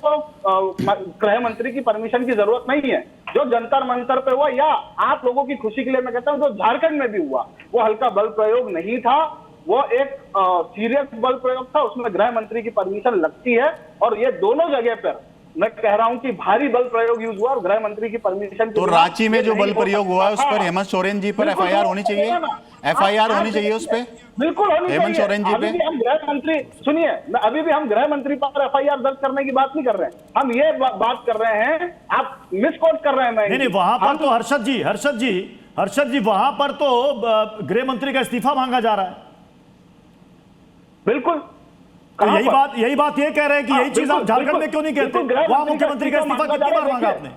गृह मंत्री की परमिशन की जरूरत नहीं है। जो जंतर मंतर पे हुआ या आप लोगों की खुशी के लिए मैं कहता हूं जो झारखंड में भी हुआ वो हल्का बल प्रयोग नहीं था, वो एक सीरियस बल प्रयोग था, उसमें गृह मंत्री की परमिशन लगती है। और ये दोनों जगह पर मैं कह रहा हूं कि भारी बल प्रयोग यूज हुआ और गृह मंत्री की परमिशन। तो रांची में जो बल प्रयोग हुआ उस पर हेमंत सोरेन जी पर एफआईआर होनी चाहिए, एफआईआर होनी चाहिए उस पे, बिल्कुल होनी चाहिए। हेमंत सोरेन जी पे हम गृह मंत्री सुनिए, अभी भी हम गृह मंत्री पर एफआईआर दर्ज करने की बात नहीं कर रहे हैं, हम ये बात कर रहे हैं, आप मिसकोट कर रहे हैं। नहीं, वहां पर तो हर्षद जी वहां पर तो गृह मंत्री का इस्तीफा मांगा जा रहा है। बिल्कुल, तो यही बात ये कह रहे हैं कि यही चीज आप झारखंड में क्यों नहीं कहते? वहां मुख्यमंत्री का इस्तीफा कितनी बार मांगा आपने?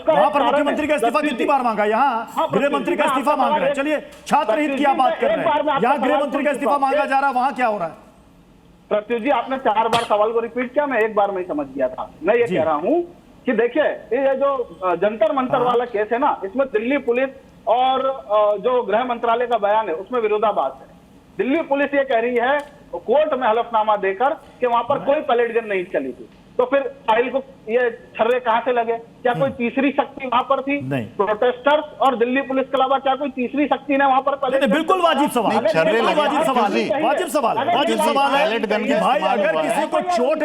वहां पर मुख्यमंत्री का इस्तीफा कितनी बार मांगा? यहाँ गृह मंत्री का इस्तीफा मांग रहे हैं। चलिए, छात्र हित की आप बात कर रहे हैं, यहाँ गृह मंत्री का इस्तीफा मांगा जा रहा है, वहां क्या हो रहा है? प्रत्युष जी, आपने 4 बार सवाल को रिपीट किया, मैं एक बार में समझ गया था। मैं ये कह रहा हूँ कि देखिए, ये जो जंतर मंतर वाला केस है ना, इसमें दिल्ली पुलिस और जो गृह मंत्रालय का बयान है उसमें विरोधाभास है। दिल्ली पुलिस ये कह रही है कोर्ट में हलफनामा देकर कि वहां पर कोई पैलेट गन नहीं चली थी, तो फिर साहिल को ये छर्रे कहां से लगे? क्या कोई तीसरी शक्ति वहां पर थी? प्रोटेस्टर्स और दिल्ली पुलिस के अलावा क्या कोई तीसरी शक्ति ने वहां पर पैलेट? बिल्कुल वाजिब सवाल है भाई। अगर किसी को चोट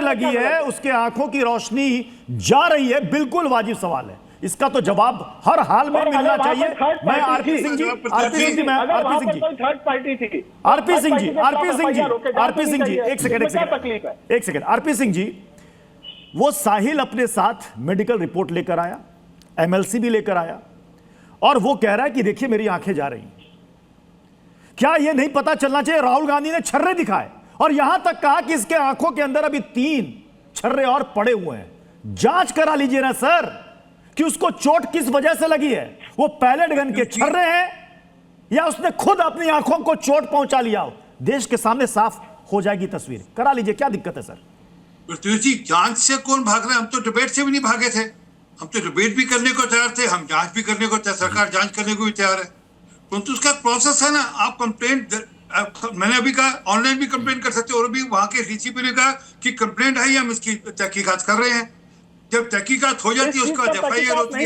लगी है, उसके आंखों की रोशनी जा रही है, बिल्कुल वाजिब सवाल है। इसका तो जवाब हर हाल में मिलना चाहिए। मैं आरपी सिंह जी एक सेकंड आरपी सिंह जी, वो साहिल अपने साथ मेडिकल रिपोर्ट लेकर आया, एमएलसी भी लेकर आया, और वो कह रहा है कि देखिए मेरी आंखें जा रही। क्या यह नहीं पता चलना चाहिए राहुल गांधी ने छर्रे दिखाए और यहां तक कहा कि इसके आंखों के अंदर अभी 3 छर्रे और पड़े हुए हैं? जांच करा लीजिए ना सर कि उसको चोट किस वजह से लगी है। वो पैलेट गन के छर्रे हैं या उसने खुद अपनी आंखों को चोट पहुंचा लिया हो? देश के सामने साफ हो जाएगी तस्वीर। करा लीजिए, क्या दिक्कत है सर? पृथ्वी जी, जांच से कौन भाग रहे हैं? हम तो डिबेट से भी नहीं भागे थे, हम तो डिबेट भी करने को तैयार थे, हम जांच भी करने को तैयार, सरकार जांच करने को भी तैयार है, परंतु उसका प्रोसेस है ना। आप कंप्लेंट, मैंने अभी कहा ऑनलाइन भी कंप्लेंट कर सकते हो, और भी वहां के डीसीपी ने कहा कि कंप्लेंट है, हम इसकी तहकीकात कर रहे हैं। जब तहकीकात हो जाती है उसका एफआईआर होती है।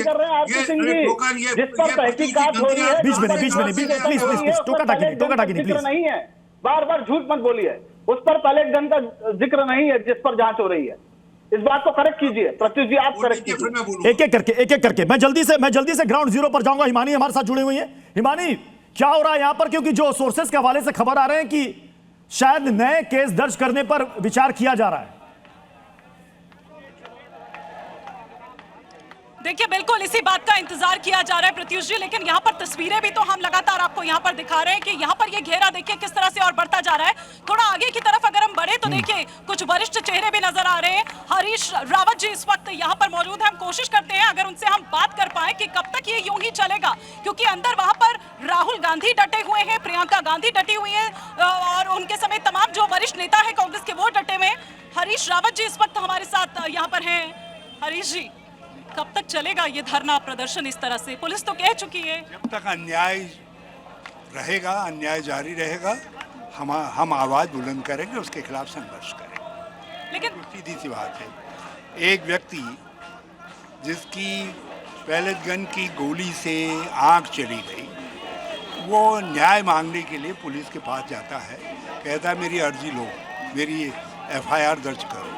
नहीं है, बार झूठ मत बोलिए, उस पर पैलेट गन का जिक्र नहीं है जिस पर जांच हो रही है। इस बात को करेक्ट कीजिए प्रत्युष जी, आप करेक्ट कीजिए। एक एक करके मैं जल्दी से ग्राउंड जीरो पर जाऊंगा। हिमानी हमारे साथ जुड़ी हुई है। हिमानी, क्या हो रहा है यहां पर? क्योंकि जो सोर्सेस के हवाले से खबर आ रहे हैं कि शायद नए केस दर्ज करने पर विचार किया जा रहा है। देखिए, बिल्कुल इसी बात का इंतजार किया जा रहा है प्रत्युष जी, लेकिन यहाँ पर तस्वीरें भी तो हम लगातार आपको यहाँ पर दिखा रहे हैं कि यहाँ पर ये घेरा देखिए किस तरह से और बढ़ता जा रहा है। थोड़ा आगे की तरफ अगर हम बढ़े तो देखिए कुछ वरिष्ठ चेहरे भी नजर आ रहे हैं। हरीश रावत जी इस वक्त यहाँ पर मौजूद है। हम कोशिश करते हैं अगर उनसे हम बात कर पाए कि कब तक ये यूं ही चलेगा, क्योंकि अंदर वहां पर राहुल गांधी डटे हुए हैं, प्रियंका गांधी डटी हुई है, और उनके समेत तमाम जो वरिष्ठ नेता है कांग्रेस के वो डटे हुए। हरीश रावत जी इस वक्त हमारे साथ यहाँ पर है। हरीश जी, कब तक चलेगा ये धरना प्रदर्शन इस तरह से? पुलिस तो कह चुकी है जब तक अन्याय रहेगा, अन्याय जारी रहेगा, हम आवाज बुलंद करेंगे, उसके खिलाफ संघर्ष करेंगे। लेकिन सीधी सी बात है, एक व्यक्ति जिसकी पैलेट गन की गोली से आंख चली गई, वो न्याय मांगने के लिए पुलिस के पास जाता है, कहता है मेरी अर्जी लो, मेरी एफआईआर दर्ज करो।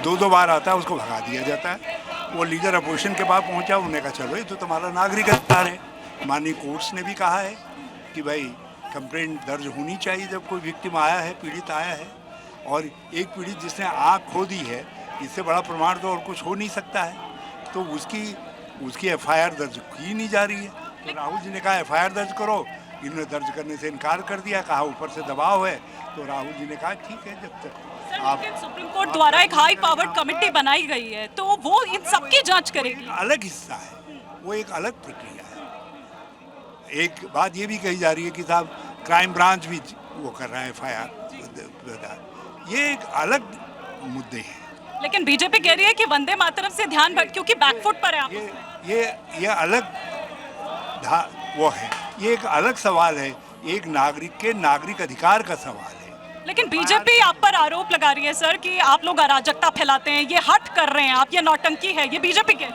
2 बार आता है, उसको भगा दिया जाता है। वो लीडर अपोजिशन के पास पहुंचा, उन्होंने कहा चलो ये तो तुम्हारा नागरिक अधिकार है। माननीय कोर्ट्स ने भी कहा है कि भाई कंप्लेंट दर्ज होनी चाहिए जब कोई विक्टिम आया है, पीड़ित आया है, और एक पीड़ित जिसने आँख खो दी है, इससे बड़ा प्रमाण तो और कुछ हो नहीं सकता है, तो उसकी एफआईआर दर्ज की नहीं जा रही है। तो राहुल जी ने कहा एफआईआर दर्ज करो, इन्होंने दर्ज करने से इनकार कर दिया, कहा ऊपर से दबाव है। तो राहुल जी ने कहा ठीक है, जब तक सुप्रीम कोर्ट द्वारा एक हाई पावर्ड कमेटी बनाई गई है तो वो इन सबकी जांच करेगी। अलग हिस्सा है, वो एक अलग प्रक्रिया है। एक बात ये भी कही जा रही है कि साहब क्राइम ब्रांच भी वो कर रहा है एफआईआर, ये एक अलग मुद्दे हैं। लेकिन बीजेपी कह रही है कि वंदे मातरम से ध्यान भट, क्योंकि बैकफुट पर है आप। ये अलग वो है। ये एक अलग सवाल है, एक नागरिक के नागरिक अधिकार का सवाल है। लेकिन बीजेपी आप पर आरोप लगा रही है सर कि आप लोग अराजकता फैलाते हैं, ये हट कर रहे हैं आप, ये नौटंकी है, ये बीजेपी के।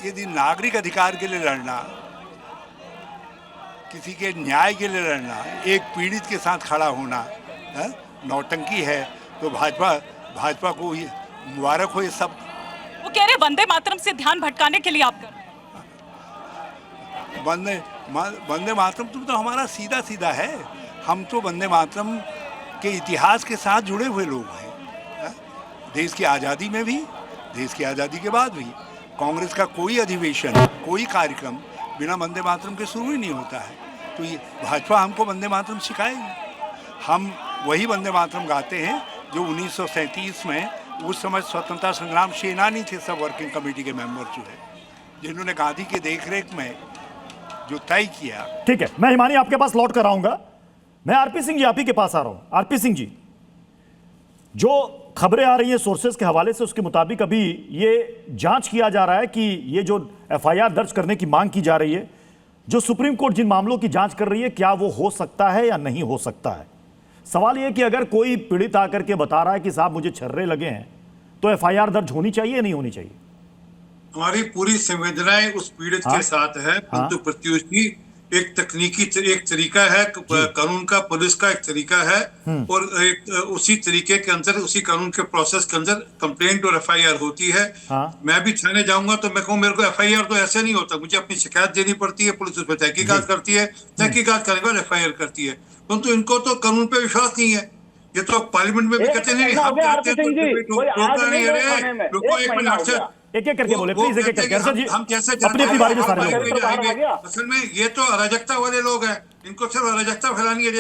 यदि नागरिक अधिकार के लिए लड़ना, किसी के न्याय के लिए लड़ना, एक पीड़ित के साथ खड़ा होना नौटंकी है, तो भाजपा को मुबारक हो ये सब। वो कह रहे वंदे मातरम से ध्यान भटकाने के लिए आप कर। वंदे मातरम तो हमारा सीधा सीधा है। हम तो वंदे मातरम के इतिहास के साथ जुड़े हुए लोग हैं। देश की आज़ादी में भी, देश की आज़ादी के बाद भी कांग्रेस का कोई अधिवेशन, कोई कार्यक्रम बिना वंदे मातरम के शुरू ही नहीं होता है। तो ये भाजपा हमको वंदे मातरम सिखाएगी। हम वही वंदे मातरम गाते हैं जो 1937 में, उस समय स्वतंत्रता संग्राम सेनानी थे सब वर्किंग कमेटी के मेंबर जो है, जिन्होंने गांधी के देखरेख में जो तय किया। ठीक है, मैं हिमानी आपके पास लौट कर आऊंगा। मैं आरपी सिंह जी आप ही के पास आ रहा हूं। आरपी सिंह जी, जो खबरें आ रही हैं सोर्सेस के हवाले से, उसके मुताबिक अभी ये जांच किया जा रहा है कि ये जो एफआईआर दर्ज करने की मांग की जा रही है, जो सुप्रीम कोर्ट जिन मामलों की जांच कर रही है, क्या वो हो सकता है या नहीं हो सकता है। सवाल ये कि अगर कोई पीड़ित आकर के बता रहा है कि साहब मुझे छर्रे लगे हैं, तो एफआईआर दर्ज होनी चाहिए या नहीं होनी चाहिए? हमारी पूरी संवेदनाएं उस पीड़ित के साथ है, परंतु प्रत्युष जी एक तकनीकी एक तरीका है, कानून का, पुलिस का एक तरीका है, और एक उसी तरीके के अंदर, उसी कानून के प्रोसेस के अंदर कंप्लेंट और एफआईआर होती है। मैं भी थाने जाऊंगा तो मैं कहूँ मेरे को एफआईआर तो ऐसे नहीं होता, मुझे अपनी शिकायत देनी पड़ती है, पुलिस उस पर तहकीकात करती है, तहकीकात करने के बाद एफआईआर करती है। परंतु इनको तो कानून पे विश्वास नहीं है। ये तो पार्लियामेंट में भी कहते नहीं, हम कहते हैं तो एक एक करके बोले प्लीज, एक एक करके। हम कैसे अपनी बारी में सारे असल में ये तो अराजकता वाले लोग हैं, इनको सिर्फ अराजकता फैलानी है।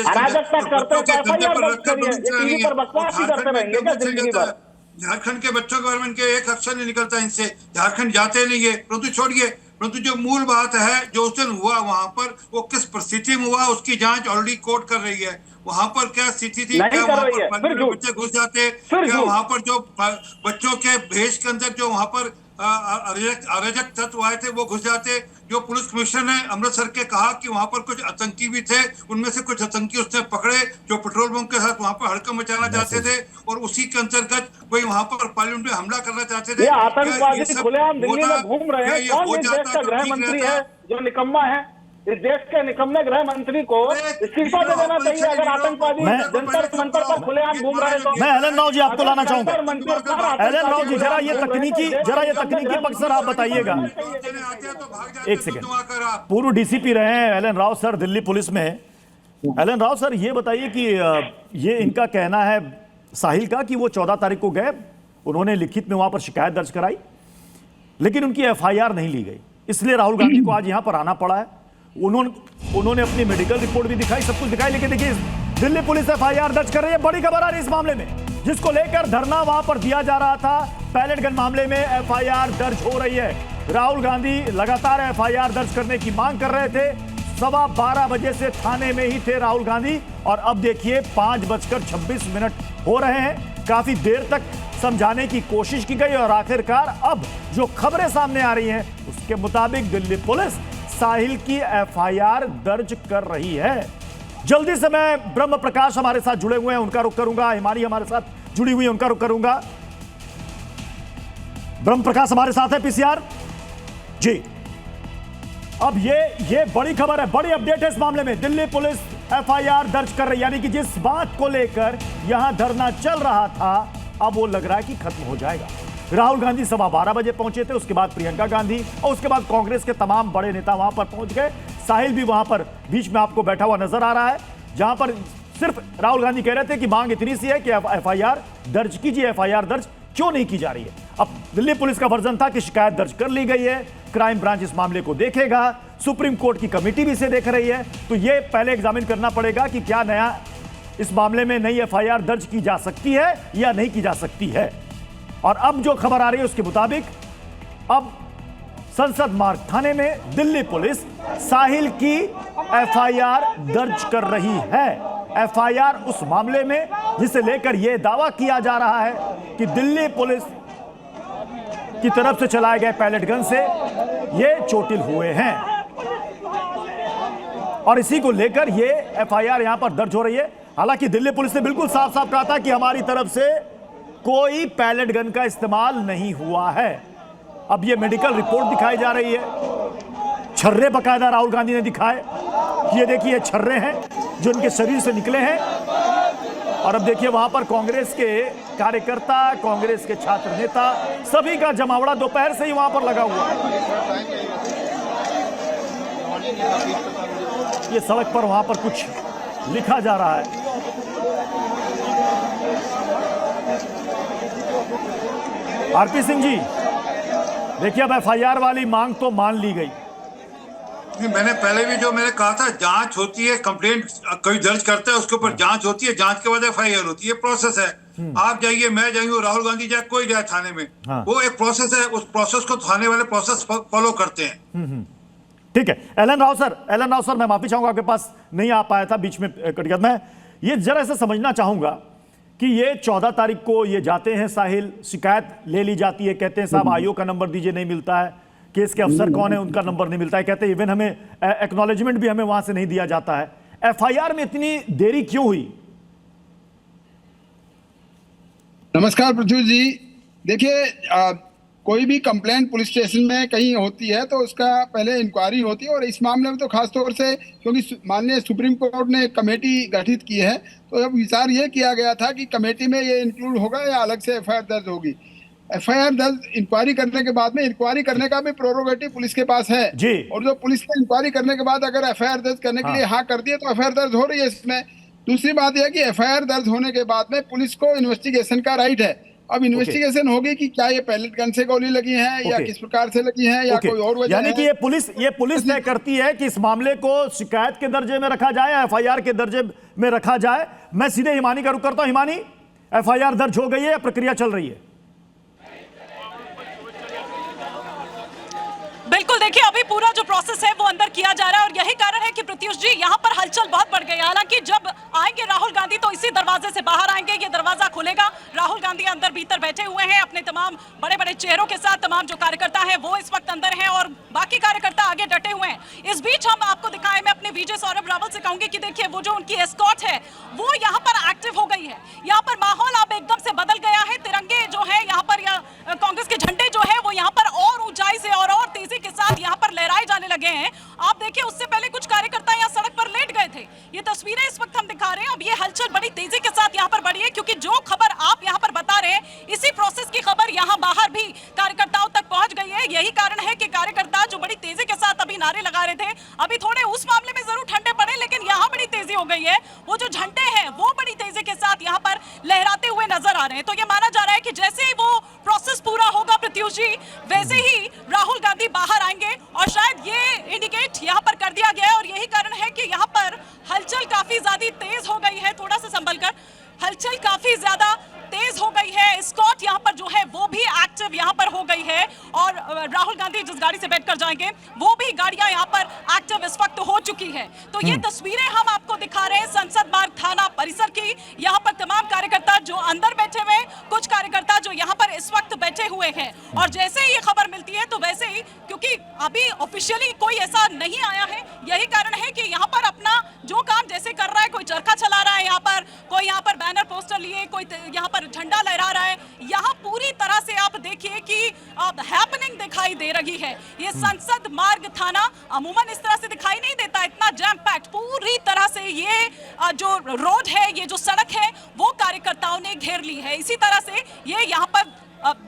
झारखंड के बच्चों के बारे में इनके एक अक्षर नहीं निकलता इनसे, झारखंड जाते नहीं है। परंतु छोड़िए, परंतु जो मूल बात है, जो उस दिन हुआ वहां पर वो किस परिस्थिति में हुआ, उसकी जांच ऑलरेडी कोर्ट कर रही है। वहां पर क्या स्थिति थी, क्या वहां पर बच्चे घुस जाते, क्या वहां पर जो बच्चों के भेष के अंदर जो वहां पर अराजक तत्व आए थे वो घुस जाते। जो पुलिस कमिश्नर ने अमृतसर के कहा कि वहां पर कुछ आतंकी भी थे, उनमें से कुछ आतंकी उसने पकड़े जो पेट्रोल पंप के साथ वहां पर हड़कंप मचाना चाहते थे, और उसी के अंतर्गत वही वहां पर पार्लियामेंट में हमला करना चाहते थे। आतंकवादी खुलेआम दिल्ली में घूम रहे हैं। कौन इस देश का गृह मंत्री है जो निकम्मा है? इस देश के निकम्मे गृह मंत्री को इस्तीफा दे देना चाहिए अगर आतंकवादी जंतर मंतर पर खुलेआम घूम रहे हैं तो। मैं एलन राव जी आपको लाना चाहूंगा। एलन राव जी जरा ये तकनीकी पक्ष सर आप बताइएगा। एक सेकंड, पूर्व डीसीपी रहे हैं Alan Rao sir Delhi police में। एलन राव सर ये बताइए कि ये इनका कहना है साहिल का कि वो 14 तारीख को गए, उन्होंने लिखित में वहां पर शिकायत दर्ज कराई, लेकिन उनकी एफआईआर नहीं ली गई, इसलिए राहुल गांधी को आज यहां पर आना पड़ा है। उन्होंने अपनी मेडिकल रिपोर्ट भी दिखाई, सब कुछ दिखाई, लेकिन देखिए दिल्ली पुलिस एफआईआर दर्ज कर रही है। बड़ी खबर आ रही है इस मामले में, जिसको लेकर धरना वहां पर दिया जा रहा था, पैलेट गन मामले में एफआईआर दर्ज हो रही है। राहुल गांधी लगातार एफआईआर दर्ज करने की मांग कर रहे थे। 12:15 बजे से थाने में ही थे राहुल गांधी, और अब देखिए 5:26 हो रहे हैं। काफी देर तक समझाने की कोशिश की गई, और आखिरकार अब जो खबरें सामने आ रही हैं उसके मुताबिक दिल्ली पुलिस साहिल की एफआईआर दर्ज कर रही है। जल्दी से मैं ब्रह्म प्रकाश हमारे साथ जुड़े हुए हैं, उनका रुख करूंगा। हिमानी हमारे साथ जुड़ी हुई है, उनका रुख करूंगा। ब्रह्म प्रकाश हमारे साथ है पीसीआर जी। अब ये बड़ी खबर है, बड़ी अपडेट है इस मामले में। दिल्ली पुलिस एफआईआर दर्ज कर रही है, यानी कि जिस बात को लेकर यहां धरना चल रहा था अब वो लग रहा है कि खत्म हो जाएगा। राहुल गांधी 12:15 बजे पहुंचे थे, उसके बाद प्रियंका गांधी और उसके बाद कांग्रेस के तमाम बड़े नेता वहां पर पहुंच गए। साहिल भी वहां पर बीच में आपको बैठा हुआ नजर आ रहा है, जहां पर सिर्फ राहुल गांधी कह रहे थे कि मांग इतनी सी है कि एफआईआर दर्ज कीजिए। एफआईआर दर्ज क्यों नहीं की जा रही है? अब दिल्ली पुलिस का वर्जन था कि शिकायत दर्ज कर ली गई है, क्राइम ब्रांच इस मामले को देखेगा, सुप्रीम कोर्ट की कमेटी भी इसे देख रही है, तो ये पहले एग्जामिन करना पड़ेगा कि क्या नया इस मामले में नई एफआईआर दर्ज की जा सकती है या नहीं की जा सकती है। और अब जो खबर आ रही है उसके मुताबिक अब संसद मार्ग थाने में दिल्ली पुलिस साहिल की एफआईआर दर्ज कर रही है। एफआईआर उस मामले में जिसे लेकर यह दावा किया जा रहा है कि दिल्ली पुलिस की तरफ से चलाए गए पैलेट गन से ये चोटिल हुए हैं। और इसी को लेकर ये एफआईआर यहां पर दर्ज हो रही है। हालांकि दिल्ली पुलिस ने बिल्कुल साफ साफ कहा था कि हमारी तरफ से कोई पैलेट गन का इस्तेमाल नहीं हुआ है। अब ये मेडिकल रिपोर्ट दिखाई जा रही है, छर्रे बकायदा राहुल गांधी ने दिखाए, ये देखिए छर्रे हैं जो इनके शरीर से निकले हैं। और अब देखिए वहां पर कांग्रेस के कार्यकर्ता, कांग्रेस के छात्र नेता, सभी का जमावड़ा दोपहर से ही वहां पर लगा हुआ है। ये सड़क पर वहां पर कुछ लिखा जा रहा है। आरपी सिंह जी, देखिए अब एफआईआर वाली मांग तो मान ली गई। मैंने पहले भी जो मैंने कहा था, जांच होती है, कंप्लेंट कोई दर्ज करता है, उसके ऊपर जांच होती है, जांच के बाद एफआईआर होती है, प्रोसेस है। आप जाइए, मैं जाइए, राहुल गांधी जाए, कोई जाए थाने में, वो एक प्रोसेस है, उस प्रोसेस को थाने वाले प्रोसेस फॉलो करते हैं। ठीक है। एलन राव सर, मैं माफी चाहूंगा, आपके पास नहीं आ पाया था, बीच में कट गया। मैं ये जरा ऐसा समझना चाहूंगा कि ये 14 तारीख को ये जाते हैं साहिल, शिकायत ले ली जाती है, कहते हैं साहब आईओ का नंबर दीजिए, नहीं मिलता है, केस के अफसर कौन है उनका नंबर नहीं मिलता है, कहते हैं इवन हमें एक्नॉलेजमेंट भी हमें वहां से नहीं दिया जाता है। एफआईआर में इतनी देरी क्यों हुई? नमस्कार प्रत्युष जी, देखिए कोई भी कंप्लेंट पुलिस स्टेशन में कहीं होती है तो उसका पहले इंक्वायरी होती है, और इस मामले में तो खासतौर से क्योंकि माननीय सुप्रीम कोर्ट ने कमेटी गठित की है, तो अब विचार ये किया गया था कि कमेटी में ये इंक्लूड होगा या अलग से एफआईआर दर्ज होगी। एफआईआर दर्ज इंक्वायरी करने के बाद में, इंक्वायरी करने का भी प्रोरोगेटिव पुलिस के पास है जी, और जो पुलिस ने इंक्वायरी करने के बाद अगर एफआईआर दर्ज करने के लिए हाँ कर दिए तो एफआईआर दर्ज हो रही है इसमें। दूसरी बात यह कि एफआईआर दर्ज होने के बाद में पुलिस को इन्वेस्टिगेशन का राइट है। अब इन्वेस्टिगेशन होगी कि क्या ये पैलेट गन से गोली लगी है या किस प्रकार से लगी है या कोई और वजह, यानी कि ये पुलिस तय करती है कि इस मामले को शिकायत के दर्जे में रखा जाए या एफआईआर के दर्जे में रखा जाए। मैं सीधे हिमानी का रुख करता हूं। हिमानी, एफआईआर दर्ज हो गई है या प्रक्रिया चल रही है? बिल्कुल, देखिए अभी पूरा जो प्रोसेस है वो अंदर किया जा रहा है और यही कारण है कि प्रत्युष जी यहाँ पर हलचल बहुत बढ़ गई है। हालांकि जब आएंगे राहुल गांधी तो इसी दरवाजे से बाहर आएंगे, ये दरवाजा खुलेगा, राहुल गांधी अंदर भीतर बैठे हुए हैं अपने तमाम बड़े बड़े चेहरों के साथ। तमाम जो कार्यकर्ता हैं वो इस वक्त अंदर हैं और बाकी कार्यकर्ता आगे डटे हुए हैं। इस बीच हम आपको दिखाएं, मैं अपने विजय सौरभ रावल से कहूंगी कि देखिए वो जो उनकी एस्कॉर्ट है वो यहाँ पर एक्टिव हो गई है। यहाँ पर माहौल अब एकदम से बदल गया है। तिरंगे जो है यहाँ पर, कांग्रेस के झंडे जो है वो यहाँ पर और ऊंचाई से और तेजी के साथ यहाँ पर लहराए जाने लगे हैं। आप देखिए उससे पहले कुछ कार्यकर्ता यहाँ सड़क पर लेट गए थे, ये तस्वीरें इस वक्त हम दिखा रहे हैं। अब ये हलचल बड़ी तेजी के साथ यहाँ पर बढ़ी है क्योंकि जो खबर आप यहाँ पर बता रहे हैं इसी प्रोसेस की खबर यहाँ बाहर भी कार्यकर्ताओं तक पहुंच गई है। यही कारण है कि कार्यकर्ता जो बड़ी तेजी के साथ अभी नारे लगा रहे थे, अभी थोड़े उस मामले में जरूर ठंडे पड़े, लेकिन यहाँ बड़ी तेजी हो गई है। वो जो झंडे हैं वो बड़ी तेजी के साथ यहाँ पर लहराते हुए नजर आ रहे हैं। तो ये माना जा रहा है कि जैसे ही वो प्रोसेस पूरा होगा प्रत्युष जी, वैसे ही राहुल गांधी बाहर आएंगे और शायद ये इंडिकेट यहाँ पर कर दिया गया है। और यही कारण है कि यहाँ पर हलचल काफी ज्यादा तेज हो गई है। थोड़ा सा संभल कर, हलचल काफी ज्यादा तेज हो गई है। स्कॉट यहाँ पर जो है वो भी एक्टिव यहाँ पर हो गई है और राहुल गांधी जिस गाड़ी से बैठकर जाएंगे वो भी गाड़ियां यहाँ पर एक्टिव इस वक्त हो चुकी है। तो ये तस्वीरें हम आपको दिखा रहे हैं संसद मार्ग थाना परिसर की। यहाँ पर तमाम कार्यकर्ता जो अंदर बैठे हुए, कुछ कार्यकर्ता जो यहाँ पर इस वक्त बैठे हुए हैं, और जैसे ही ये खबर मिलती है तो वैसे ही, क्योंकि अभी ऑफिशियली कोई ऐसा नहीं आया है, यही कारण है कि यहाँ पर अपना जो काम जैसे कर रहा है, कोई चरखा चला रहा है यहाँ पर, कोई यहाँ पर बैनर पोस्टर लिए, कोई यहाँ पर झंडा लहरा रहा है। यहाँ पूरी तरह से आप देखिए कि हैपनिंग दिखाई दे रही है। ये संसद मार्ग थाना अमूमन इस तरह से दिखाई नहीं देता, इतना जैम पैक्ड पूरी तरह से ये जो रोड है, ये जो सड़क है वो कार्यकर्ताओं ने घेर ली है। इसी तरह से ये यहाँ पर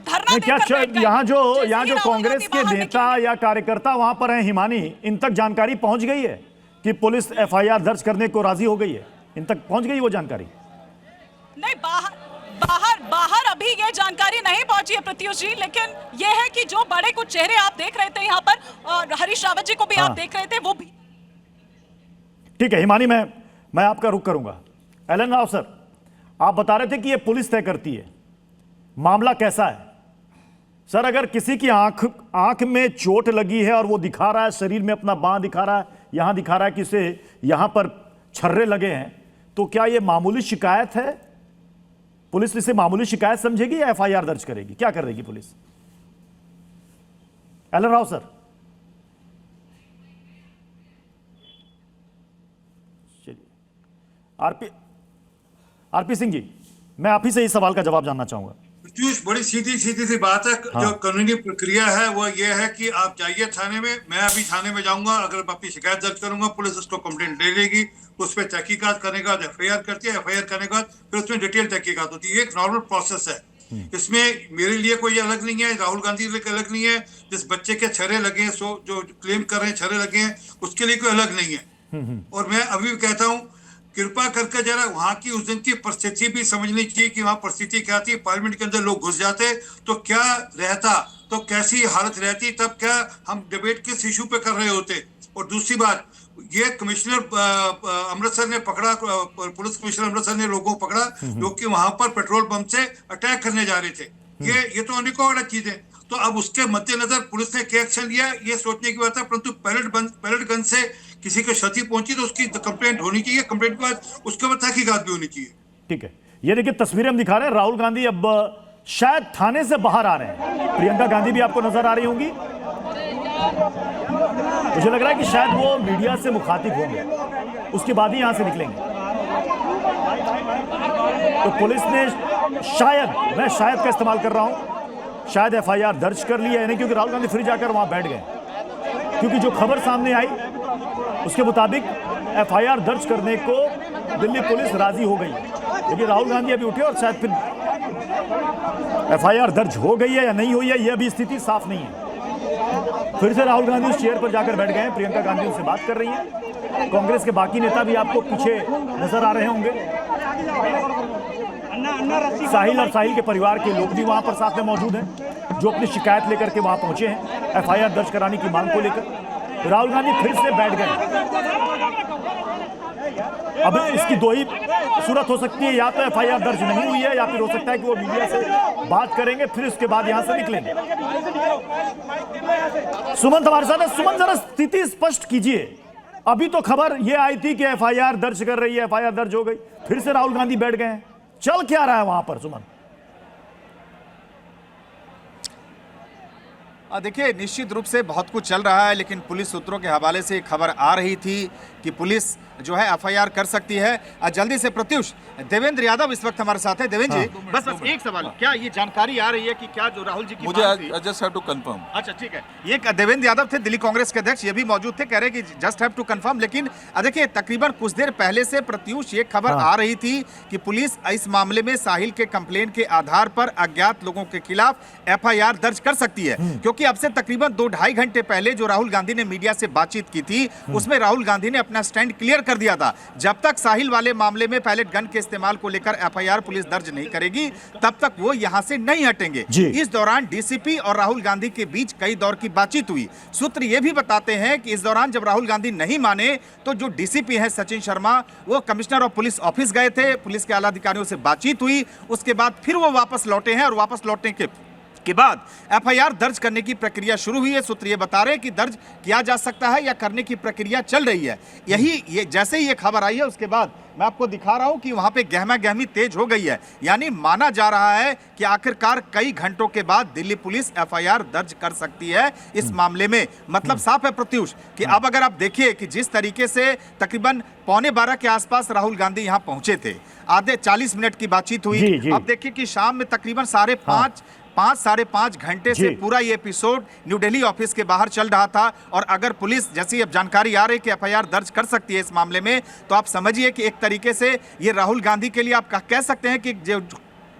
धरना देकर यहाँ जो कांग्रेस के नेता या कार्यकर्ता वहां पर हैं, हिमानी, इन तक जानकारी पहुंच गई है कि पुलिस एफआईआर दर्ज करने को राजी हो गई है? इन तक पहुंच गई वो जानकारी? नहीं, बाहर अभी ये जानकारी नहीं पहुंची है प्रत्युष जी, लेकिन ये है कि जो बड़े कुछ चेहरे आप देख रहे थे यहाँ पर, और हरीश रावत जी को भी आप देख रहे थे, वो भी। ठीक है हिमानी, मैं आपका रुख करूंगा। एलन राव सर, आप बता रहे थे कि ये पुलिस तय करती है, मामला कैसा है सर? अगर किसी की आंख में चोट लगी है और वो दिखा रहा है, शरीर में अपना बांह दिखा रहा है, यहां दिखा रहा है कि इसे यहां पर छर्रे लगे हैं, तो क्या ये मामूली शिकायत है? पुलिस इसे मामूली शिकायत समझेगी या एफआईआर दर्ज करेगी? क्या करेगी पुलिस? Alan Rao sir. RP Singh ji, मैं आप ही से इस सवाल का जवाब जानना चाहूंगा। प्रत्युष, बड़ी सीधी सी बात है। हाँ। जो कानूनी प्रक्रिया है वो ये है कि आप जाइए थाने में, मैं अभी थाने में जाऊंगा, अगर मैं अपनी शिकायत दर्ज करूंगा, पुलिस उसको कंप्लेंट ले लेगी, उस पर तहकीकात करने के बाद FIR करती है, FIR करने के बाद फिर उसमें डिटेल तहकीकात होती है। ये एक नॉर्मल प्रोसेस है। इसमें मेरे लिए कोई अलग नहीं है, राहुल गांधी के लिए अलग नहीं है। जिस बच्चे के छर्रे लगे हैं, जो क्लेम कर रहे हैं छर्रे लगे हैं, उसके लिए कोई अलग नहीं है। और मैं अभी भी कहता हूँ, कृपा करके जरा वहां की उस दिन की परिस्थिति भी समझनी चाहिए कि वहां परिस्थिति क्या थी। पार्लियामेंट के अंदर लोग घुस जाते तो क्या रहता, तो कैसी हालत रहती, तब क्या हम डिबेट किस इशू पे कर रहे होते। और दूसरी बात, ये कमिश्नर अमृतसर ने पकड़ा, पुलिस कमिश्नर अमृतसर ने लोगों को पकड़ा जो कि वहां पर पेट्रोल पंप से अटैक करने जा रहे थे। ये तो अनेकों अलग चीजें। तो अब उसके मद्देनजर पुलिस ने क्या एक्शन लिया, ये सोचने की बात है। परंतु पैलेट गन से किसी को क्षति पहुंची तो उसकी कंप्लेंट होनी चाहिए, कंप्लेंट के बाद उसके बाद तहकीकात भी होनी चाहिए। ठीक है, ये देखिए तस्वीरें हम दिखा रहे हैं। राहुल गांधी अब शायद थाने से बाहर आ रहे हैं। प्रियंका गांधी भी आपको नजर आ रही होंगी। मुझे लग रहा है कि शायद वो मीडिया से मुखातिब होंगे, उसके बाद ही यहां से निकलेंगे। तो पुलिस ने शायद, मैं शायद का इस्तेमाल कर रहा हूं, शायद FIR दर्ज कर लिया है, नहीं क्योंकि राहुल गांधी फिर जाकर वहां बैठ गए। क्योंकि जो खबर सामने आई उसके मुताबिक FIR दर्ज करने को दिल्ली पुलिस राजी हो गई है। लेकिन राहुल गांधी अभी उठे और शायद फिर FIR दर्ज हो गई है या नहीं हुई है, यह भी स्थिति साफ नहीं है। फिर से राहुल गांधी उस चेयर पर जाकर बैठ गए हैं। प्रियंका गांधी उनसे बात कर रही हैं। कांग्रेस के बाकी नेता भी आपको पीछे नजर आ रहे होंगे। साहिल और साहिल के परिवार के लोग भी वहां पर साथ में मौजूद हैं, जो अपनी शिकायत लेकर के वहां पहुंचे हैं FIR दर्ज कराने की मांग को लेकर। राहुल गांधी फिर से बैठ गए। अब इसकी दो ही सूरत हो सकती है, या तो FIR दर्ज नहीं हुई है, या फिर हो सकता है कि वो मीडिया से बात करेंगे, फिर उसके बाद यहां से निकलेंगे। सुमन हमारे साथ है। सुमन, जरा स्थिति स्पष्ट कीजिए। अभी तो खबर ये आई थी कि FIR दर्ज कर रही है, FIR दर्ज हो गई, फिर से राहुल गांधी बैठ गए हैं। चल क्या रहा है वहां पर सुमन? देखिए, निश्चित रूप से बहुत कुछ चल रहा है, लेकिन पुलिस सूत्रों के हवाले से खबर आ रही थी कि पुलिस जो है FIR कर सकती है। जल्दी से प्रत्युष, देवेंद्र यादव इस वक्त हमारे साथ है। देवेंद्र जी, बस एक सवाल, क्या ये जानकारी आ रही है कि क्या जो राहुल जी की मुझे जस्ट हैव टू कंफर्म। अच्छा, ठीक है। ये देवेंद्र यादव थे, दिल्ली कांग्रेस के अध्यक्ष, ये भी मौजूद थे, कह रहे कि जस्ट हैव टू कंफर्म। लेकिन देखिए, तकरीबन कुछ देर पहले से प्रत्युष ये खबर आ रही थी कि पुलिस इस मामले में साहिल के कंप्लेंट के आधार पर अज्ञात लोगों के खिलाफ FIR दर्ज कर सकती है। क्योंकि अब से तकरीबन 2-2.5 घंटे पहले जो राहुल गांधी ने मीडिया से बातचीत की थी, उसमें राहुल गांधी ने अपना स्टैंड क्लियर कर दिया था। जब तक साहिल वाले मामले में पैलेट गन के इस्तेमाल को लेकर FIR पुलिस दर्ज नहीं करेगी, तब तक वो यहां से नहीं हटेंगे। इस दौरान डीसीपी और राहुल गांधी के बीच कई दौर की बातचीत हुई। सूत्र ये भी बताते हैं कि इस दौरान जब राहुल गांधी नहीं माने, तो जो डीसीपी है सचिन शर्मा, वो कमिश्नर ऑफ पुलिस ऑफिस गए थे, पुलिस के आला अधिकारियों से बातचीत हुई, उसके बाद फिर वो वापस लौटे हैं और वापस लौटने के बाद FIR दर्ज करने की प्रक्रिया शुरू हुई है। सूत्र ये बता रहे हैं कि दर्ज किया जा सकता है या करने की प्रक्रिया चल रही है। ये जैसे ही ये खबर आई है, उसके बाद मैं आपको दिखा रहा हूं कि वहां पे गहमा गहमी तेज हो गई है। यानी माना जा रहा है कि आखिरकार कई घंटों के बाद दिल्ली पुलिस FIR दर्ज कर सकती है इस मामले में। मतलब साफ है प्रत्युष कि अब अगर आप देखिए कि जिस तरीके से तकरीबन 11:15 के आसपास राहुल गांधी यहां पहुंचे थे, आधे 40 मिनट की बातचीत हुई। अब देखिए कि शाम में तकरीबन 5-5.5 घंटे से पूरा ये एपिसोड न्यू दिल्ली ऑफिस के बाहर चल रहा था। और अगर पुलिस, जैसी अब जानकारी आ रही है कि FIR दर्ज कर सकती है इस मामले में, तो आप समझिए कि एक तरीके से ये राहुल गांधी के लिए आप कह सकते हैं कि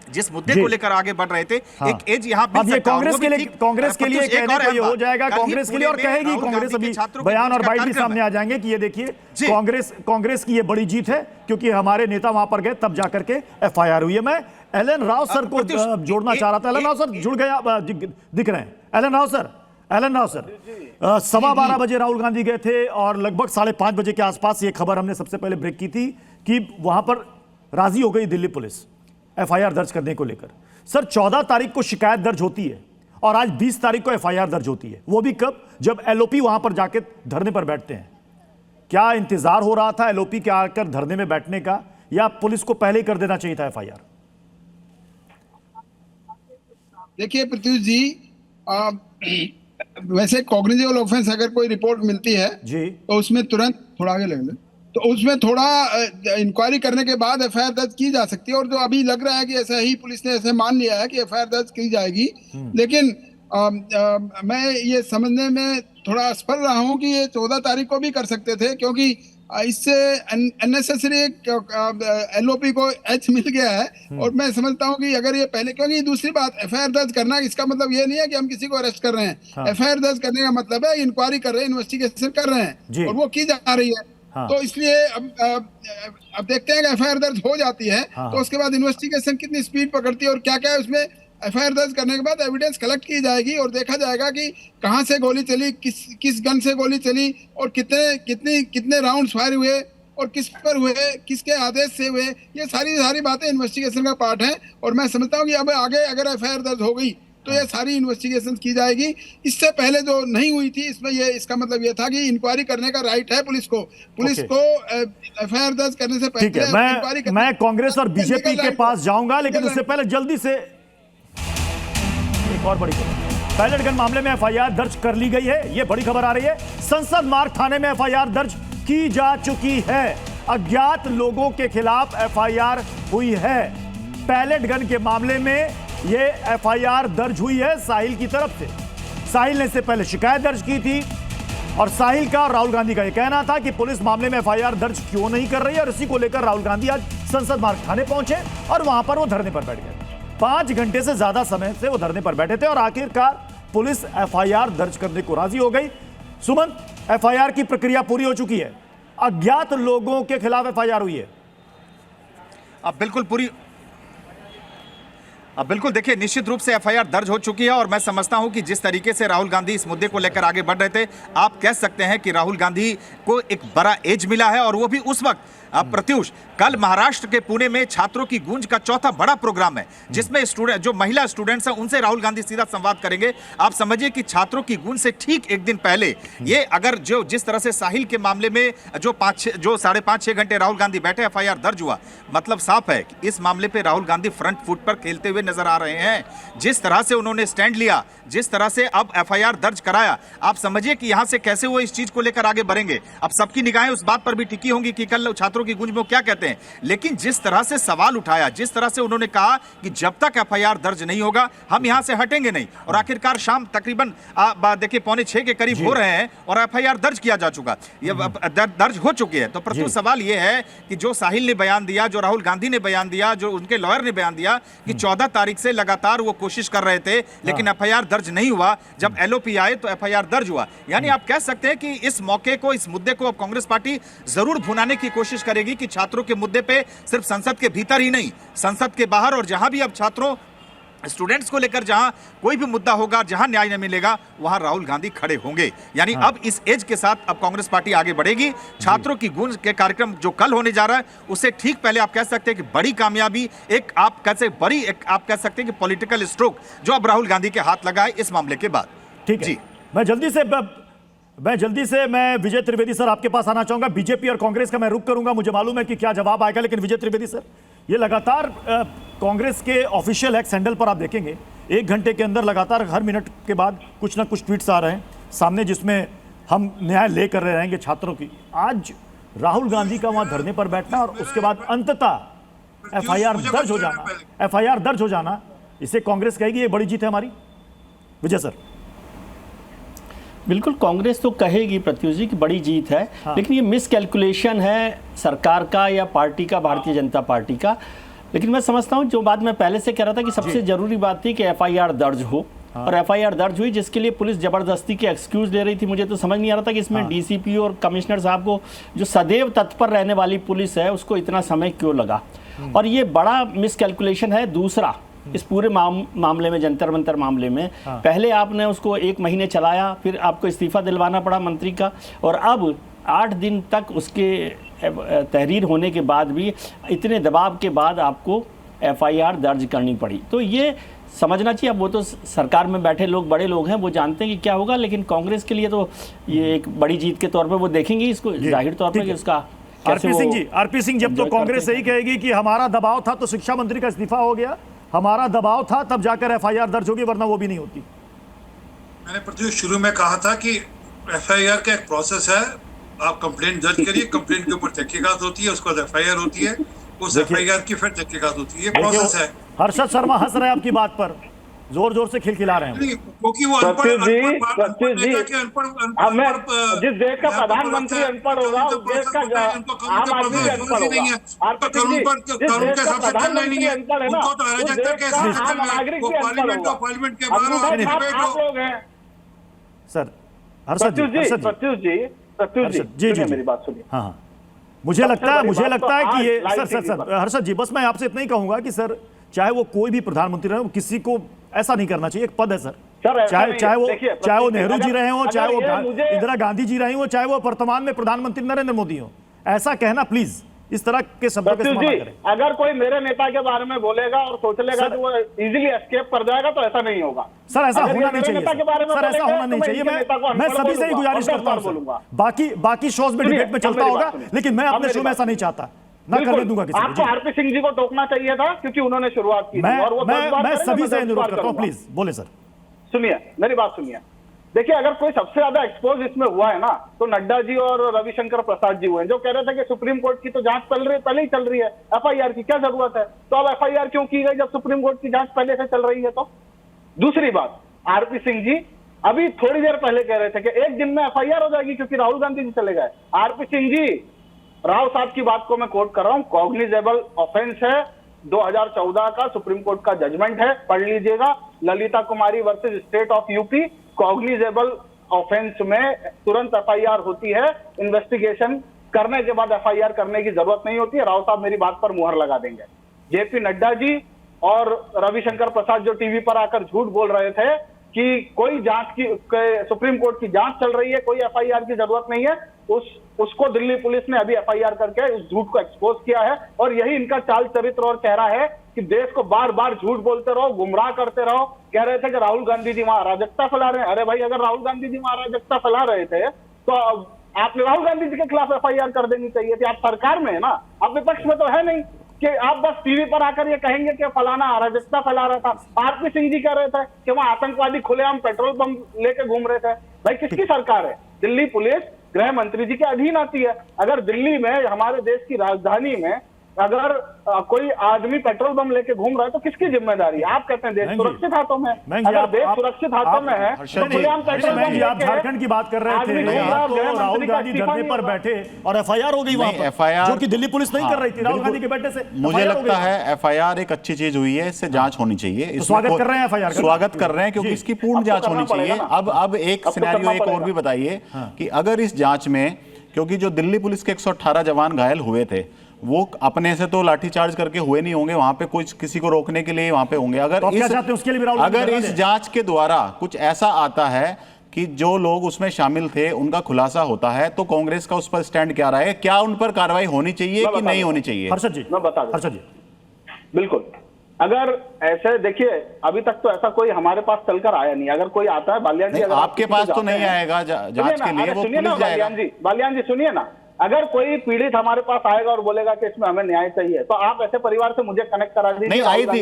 जिस मुद्दे को लेकर आगे बढ़ रहे थे, एक एज यहाँ कांग्रेस के लिए कहने को ये हो जाएगा, कांग्रेस के लिए, और कहेगी कांग्रेस अभी बयान और बाइट भी सामने आ जाएंगे कि ये देखिए कांग्रेस की ये बड़ी जीत है, क्योंकि हमारे नेता वहां पर गए तब जाकर के FIR हुई है। मैं एलन राव सर को जोड़ना चाह रहा था। एलन राव सर जुड़ गया, दिख रहे हैं। एलन राव सर, 12:15 बजे राहुल गांधी गए थे और लगभग 5:30 बजे के आसपास ये खबर हमने सबसे पहले ब्रेक की थी कि वहां पर राजी हो गई दिल्ली पुलिस FIR दर्ज करने को लेकर। सर, 14 तारीख को शिकायत दर्ज होती है और आज 20 तारीख को FIR दर्ज होती है। वो भी कब? जब LOP वहां पर जाके धरने पर बैठते हैं। क्या इंतजार हो रहा था LOP के आकर धरने में बैठने का, या पुलिस को पहले ही कर देना चाहिए था FIR? देखिए प्रत्युष जी, वैसे कॉग्निजेबल ऑफेंस अगर कोई रिपोर्ट मिलती है जी, तो उसमें तुरंत, थोड़ा आगे ले, तो उसमें थोड़ा इंक्वायरी करने के बाद एफआईआर दर्ज की जा सकती है। और जो अभी लग रहा है कि ऐसा ही पुलिस ने ऐसे मान लिया है कि एफआईआर दर्ज की जाएगी, लेकिन मैं ये समझने में थोड़ा असफल रहा हूँ कि ये 14 तारीख को भी कर सकते थे, क्योंकि इससे अननेसेसरी एलओपी को एच मिल गया है। और मैं समझता हूँ कि अगर ये पहले, क्योंकि दूसरी बात एफआईआर दर्ज करना इसका मतलब ये नहीं है कि हम किसी को अरेस्ट कर रहे हैं। एफआईआर दर्ज करने का मतलब है इंक्वायरी कर रहे हैं, इन्वेस्टिगेशन कर रहे हैं, और वो की जा रही है। तो इसलिए अब देखते हैं कि एफआईआर दर्ज हो जाती है तो उसके बाद इन्वेस्टिगेशन कितनी स्पीड पकड़ती है और क्या क्या है उसमें। एफआईआर दर्ज करने के बाद एविडेंस कलेक्ट की जाएगी और देखा जाएगा कि कहां से गोली चली, किस गन से गोली चली, और कितने राउंड्स फायर हुए और किस पर हुए, किसके आदेश से हुए। ये सारी बातें इन्वेस्टिगेशन का पार्ट है। और मैं समझता हूँ कि अब आगे अगर एफआईआर दर्ज हो गई तो ये सारी इन्वेस्टिगेशन की जाएगी। इससे पहले जो नहीं हुई थी, इसमें ये इसका मतलब ये था कि इंक्वायरी करने का राइट है पुलिस को एफआईआर दर्ज करने से पहले। ठीक है, मैं कांग्रेस और बीजेपी के पास जाऊंगा, लेकिन उससे पहले जल्दी से एक और बड़ी खबर। पायलट गन मामले में एफआईआर दर्ज कर ली गई है, यह बड़ी खबर आ रही है। संसद मार्ग थाने में एफआईआर दर्ज की जा चुकी है। अज्ञात लोगों के खिलाफ एफआईआर हुई है। पैलेट गन के मामले में यह एफआईआर दर्ज हुई है साहिल की तरफ से। साहिल ने इससे पहले शिकायत दर्ज की थी और साहिल का और राहुल गांधी का यह कहना था कि पुलिस मामले में एफआईआर दर्ज क्यों नहीं कर रही है। और इसी को लेकर राहुल गांधी आज संसद मार्ग थाने पहुंचे और वहां पर वो धरने पर बैठ गए। 5 घंटे से ज्यादा समय से वो धरने पर बैठे थे और आखिरकार पुलिस एफआईआर दर्ज करने को राजी हो गई। सुमन, एफआईआर की प्रक्रिया पूरी हो चुकी है, अज्ञात लोगों के खिलाफ एफआईआर हुई है। अब बिल्कुल देखिए, निश्चित रूप से एफआईआर दर्ज हो चुकी है। और मैं समझता हूं कि जिस तरीके से राहुल गांधी इस मुद्दे को लेकर आगे बढ़ रहे थे, आप कह सकते हैं कि राहुल गांधी को एक बड़ा एज मिला है। और वो भी उस वक्त, अब प्रत्युष, कल महाराष्ट्र के पुणे में छात्रों की गूंज का चौथा बड़ा प्रोग्राम है, जिसमें स्टूडेंट, जो महिला स्टूडेंट्स हैं, उनसे राहुल गांधी सीधा संवाद करेंगे। आप समझिए कि छात्रों की गूंज से ठीक एक दिन पहले ये अगर जिस तरह से साहिल के मामले में जो 5.5-6 घंटे राहुल गांधी बैठे, एफआईआर दर्ज हुआ, मतलब साफ है कि इस मामले पर राहुल गांधी फ्रंट फुट पर खेलते हुए नजर आ रहे हैं। जिस तरह से उन्होंने स्टैंड लिया, जिस तरह से अब एफआईआर दर्ज कराया, आप समझिए कि यहां से कैसे वो इस चीज को लेकर आगे बढ़ेंगे। अब सबकी निगाहें उस बात पर भी टिकी होंगी कि कल छात्रों की गूंज में क्या कहते हैं। लेकिन जिस तरह से सवाल उठाया, जिस तरह से उन्होंने कहा कि जब तक एफआईआर दर्ज नहीं होगा हम यहां से हटेंगे नहीं, और आखिरकार शाम तकरीबन देखिए 5:45 के करीब हो रहे हैं और एफआईआर दर्ज किया जा चुका, ये दर्ज हो चुकी है। तो प्रथम सवाल यह है कि जो साहिल ने बयान दिया, जो राहुल गांधी ने बयान दिया, जो उनके लॉयर ने बयान दिया कि 14 तारीख से लगातार वो कोशिश कर रहे थे, लेकिन एफआईआर दर्ज नहीं हुआ। जब एलओपी आए तो एफआईआर दर्ज हुआ। यानी आप कह सकते हैं कि इस मौके को, इस मुद्दे को अब कांग्रेस पार्टी जरूर भुनाने की कोशिश करेगी कि छात्रों के मुद्दे पे सिर्फ संसद के भीतर ही नहीं, संसद के बाहर और जहां भी अब छात्रों, स्टूडेंट्स को लेकर जहां कोई भी मुद्दा होगा, जहां न्याय न मिलेगा, वहां राहुल गांधी खड़े होंगे। यानी अब इस एज के साथ अब कांग्रेस पार्टी आगे बढ़ेगी। छात्रों की गूंज के कार्यक्रम जो कल होने जा रहा है, उससे ठीक पहले आप कह सकते हैं कि बड़ी कामयाबी, एक आप कह सकते हैं कि पॉलिटिकल स्ट्रोक जो अब राहुल गांधी के हाथ लगा है इस मामले के बाद। ठीक है, मैं जल्दी से मैं विजय त्रिवेदी सर आपके पास आना चाहूंगा। बीजेपी और कांग्रेस का मैं रुख करूंगा, मुझे मालूम है कि क्या जवाब आएगा, लेकिन विजय त्रिवेदी सर, ये लगातार कांग्रेस के ऑफिशियल एक्स हैंडल पर आप देखेंगे 1 घंटे के अंदर लगातार हर मिनट के बाद कुछ ना कुछ ट्वीट्स आ रहे हैं सामने, जिसमें हम न्याय लेकर रहेंगे छात्रों की। आज राहुल गांधी का वहां धरने पर बैठना और उसके बाद अंततः एफआईआर दर्ज हो जाना, इसे कांग्रेस कहेगी ये बड़ी जीत है हमारी। विजय सर। बिल्कुल, कांग्रेस तो कहेगी प्रत्युष जी की बड़ी जीत है, लेकिन ये मिसकैलकुलेशन है सरकार का या पार्टी का, भारतीय जनता पार्टी का। लेकिन मैं समझता हूँ जो बात मैं पहले से कह रहा था कि सबसे जरूरी बात थी कि एफआईआर दर्ज हो, और एफआईआर दर्ज हुई, जिसके लिए पुलिस जबरदस्ती के एक्सक्यूज ले रही थी। मुझे तो समझ नहीं आ रहा था कि इसमें डीसीपी और कमिश्नर साहब को, जो सदैव तत्पर रहने वाली पुलिस है, उसको इतना समय क्यों लगा। और ये बड़ा मिसकैलकुलेशन है। दूसरा, इस पूरे मामले में, जंतर मंतर मामले में, पहले आपने उसको 1 महीने चलाया, फिर आपको इस्तीफा दिलवाना पड़ा मंत्री का, और अब 8 दिन तक उसके तहरीर होने के बाद भी, इतने दबाव के बाद आपको एफआईआर दर्ज करनी पड़ी। तो ये समझना चाहिए। अब वो तो सरकार में बैठे लोग, बड़े लोग हैं, वो जानते हैं कि क्या होगा, लेकिन कांग्रेस के लिए तो ये एक बड़ी जीत के तौर पर वो देखेंगे इसको, जाहिर तौर पर इसका। आरपी सिंह, जब तो कांग्रेस यही कहेगी कि हमारा दबाव था तो शिक्षा मंत्री का इस्तीफा हो गया, हमारा दबाव था तब जाकर एफआईआर दर्ज होगी, वरना वो भी नहीं होती। मैंने प्रत्युष शुरू में कहा था कि एफआईआर का एक प्रोसेस है, आप कंप्लेंट दर्ज करिए, कंप्लेंट के ऊपर तहकीकात होती है, उसके बाद FIR होती है, उस FIR की फिर तहकीकात होती है, ये प्रोसेस है। हर्षद शर्मा हंस रहे हैं आपकी बात पर, जोर जोर से खिलखिला रहे हैं क्योंकि वो जिस देश का प्रधानमंत्री अनपढ़ होगा उस देश का आम आदमी भी अनपढ़ होगा। कानून के हिसाब से चलना ही नहीं है, उनको तो अराजकता के हिसाब से चलना है, वो पार्लियामेंट के बाहर सर। हर्षद जी मेरी बात सुनिए। हाँ, मुझे लगता है कि ये सर हर्षद जी, बस मैं आपसे इतना ही कहूंगा कि सर चाहे वो कोई भी प्रधानमंत्री रहे, किसी को ऐसा नहीं करना चाहिए। एक पद है सर, चाहे वो नेहरू जी रहे हो, चाहे वो इंदिरा गांधी जी रहे हो, चाहे वो वर्तमान में प्रधानमंत्री नरेंद्र मोदी हो, ऐसा कहना प्लीज इस तरह के शब्दों का इस्तेमाल करें। अगर कोई मेरे नेता के बारे में बोलेगा और सोच लेगा कि वो इजीली एस्केप कर जाएगा तो ऐसा नहीं होगा सर, ऐसा होना नहीं चाहिए सर, ऐसा होना नहीं चाहिए। मैं सभी से ही गुजारिश करता हूँ, बाकी शोज में डिबेट में चलता होगा, लेकिन मैं अपने शो में ऐसा नहीं चाहता, ना करने दूंगा किसी को। आपको आरपी सिंह जी को टोकना चाहिए था क्योंकि उन्होंने शुरुआत की थी और वो मैं सभी से अनुरोध करता हूं, प्लीज बोले सर। सुनिए मेरी बात सुनिए, देखिए अगर कोई सबसे ज्यादा एक्सपोज इसमें हुआ है ना तो नड्डा जी और रविशंकर प्रसाद जी हुए हैं, जो कह रहे थे कि सुप्रीम कोर्ट की तो जांच पहले ही चल रही है, FIR की क्या जरूरत है, तो अब FIR क्यों की गई जब सुप्रीम कोर्ट की जांच पहले से चल रही है। तो दूसरी बात, आरपी सिंह जी अभी थोड़ी देर पहले कह रहे थे कि एक दिन में FIR हो जाएगी क्योंकि राहुल गांधी जी चले गए। आरपी सिंह जी, राव साहब की बात को मैं कोट कर रहा हूं, कॉग्निजेबल ऑफेंस है, 2014 का सुप्रीम कोर्ट का जजमेंट है, पढ़ लीजिएगा, Lalita Kumari versus state of UP. Cognizable offence में तुरंत FIR होती है, इन्वेस्टिगेशन करने के बाद FIR करने की जरूरत नहीं होती है। राव साहब मेरी बात पर मुहर लगा देंगे। JP नड्डा जी और रविशंकर प्रसाद जो टीवी पर आकर झूठ बोल रहे थे कि कोई जांच की, सुप्रीम कोर्ट की जांच चल रही है, कोई FIR की जरूरत नहीं है, उसको दिल्ली पुलिस ने अभी FIR करके उस झूठ को एक्सपोज किया है। और यही इनका चाल चरित्र और चेहरा है कि देश को बार बार झूठ बोलते रहो, गुमराह करते रहो। कह रहे थे कि राहुल गांधी जी वहां अराजकता फैला रहे हैं। अरे भाई, अगर राहुल गांधी जी वहां अराजकता फैला रहे थे तो आपने राहुल गांधी जी के खिलाफ FIR कर देनी चाहिए थी। आप सरकार में है ना, आप विपक्ष में तो है नहीं कि आप बस टीवी पर आकर ये कहेंगे कि फलाना अराजकता फैला रहा था। आरपी सिंह जी कह रहे थे कि वहां आतंकवादी खुलेआम पेट्रोल पंप लेके घूम रहे थे। भाई किसकी सरकार है? दिल्ली पुलिस गृह मंत्री जी के अधीन आती है। अगर दिल्ली में, हमारे देश की राजधानी में अगर कोई आदमी पेट्रोल बम लेके घूम रहा है तो किसकी जिम्मेदारी? आप कहते हैं देश सुरक्षित हाथों में, अगर देश सुरक्षित हाथों में है तो खुलेआम पेट्रोल बम लेके, आप झारखंड की बात कर रहे थे, तो राहुल गांधी धरने पर बैठे और FIR हो गई वहां पर, जो कि दिल्ली पुलिस नहीं कर रही थी राहुल गांधी के बैठे से। मुझे लगता है FIR एक अच्छी चीज हुई है, इससे जांच होनी चाहिए। स्वागत कर रहे हैं FIR, स्वागत कर रहे हैं क्योंकि इसकी पूर्ण जांच होनी चाहिए। अब एक सिनेरियो एक और भी बताइए कि अगर इस जांच में, क्योंकि जो दिल्ली पुलिस के 118 जवान घायल हुए थे वो अपने से तो लाठीचार्ज करके हुए नहीं होंगे, वहां पे कोई किसी को रोकने के लिए वहां पे होंगे। अगर इस जांच के द्वारा कुछ ऐसा आता है कि जो लोग उसमें शामिल थे उनका खुलासा होता है तो कांग्रेस का उस पर स्टैंड क्या रहेगा? क्या उन पर कार्रवाई होनी चाहिए कि नहीं होनी चाहिए? हर्षद जी, मैं बता दूं। हर्षद जी, बिल्कुल। अगर ऐसे देखिए, अभी तक तो ऐसा कोई हमारे पास चलकर आया नहीं। अगर कोई आता है, बालियान जी, आपके पास तो नहीं आएगा जांच के लिए, वो पुलिस जाएगा। बालियान जी सुनिए ना, अगर कोई पीड़ित हमारे पास आएगा और बोलेगा कि इसमें हमें न्याय चाहिए तो आप ऐसे परिवार से मुझे कनेक्ट करा दीजिए। नहीं आई थी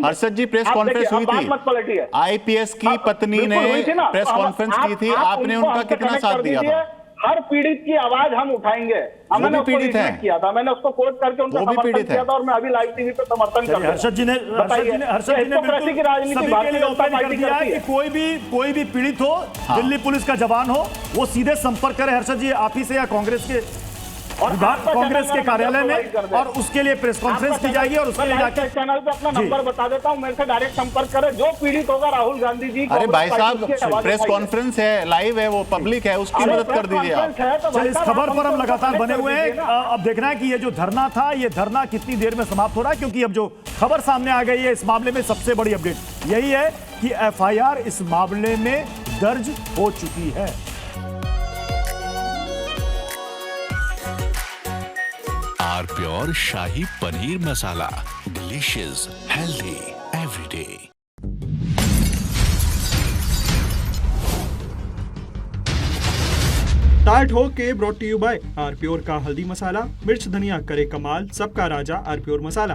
हर्षद जी, प्रेस कॉन्फ्रेंस हुई थी, IPS की पत्नी ने प्रेस कॉन्फ्रेंस की थी, आपने उनका कितना साथ दिया था? हर पीड़ित की आवाज हम उठाएंगे। मैंने उसको रिट्वीट किया था, मैंने उसको कोट करके उनका समर्थन किया था और मैं अभी लाइव टीवी पे समर्थन कर रहा हूं। हर्षद जी ने की राजनीति भारतीय जनता पार्टी करती है। कोई भी पीड़ित हो, दिल्ली पुलिस का जवान हो, वो सीधे संपर्क करे हर्षद जी आप ही से या कांग्रेस के कांग्रेस के कार्यालय में, और उसके लिए प्रेस कॉन्फ्रेंस की जाएगी और उसके लिए जाके चैनल पे अपना नंबर बता देता हूं, मेरे से डायरेक्ट संपर्क करें। जो पीड़ित होगा राहुल गांधी जी, अरे भाई साहब प्रेस कॉन्फ्रेंस है, लाइव है, वो पब्लिक है, उसकी मदद कर दीजिए आप। चलिए, इस खबर पर हम लगातार बने हुए हैं। अब देखना है कि ये जो धरना था, ये धरना कितनी देर में समाप्त हो रहा है, क्योंकि अब जो खबर सामने आ गई है इस मामले में सबसे बड़ी अपडेट यही है कि FIR इस मामले में दर्ज हो चुकी है। R pure shahi paneer masala, delicious, healthy everyday. टाइट हो के brought to you by R pure का हल्दी मसाला, मिर्च धनिया करे कमाल, सबका राजा आर प्योर मसाला।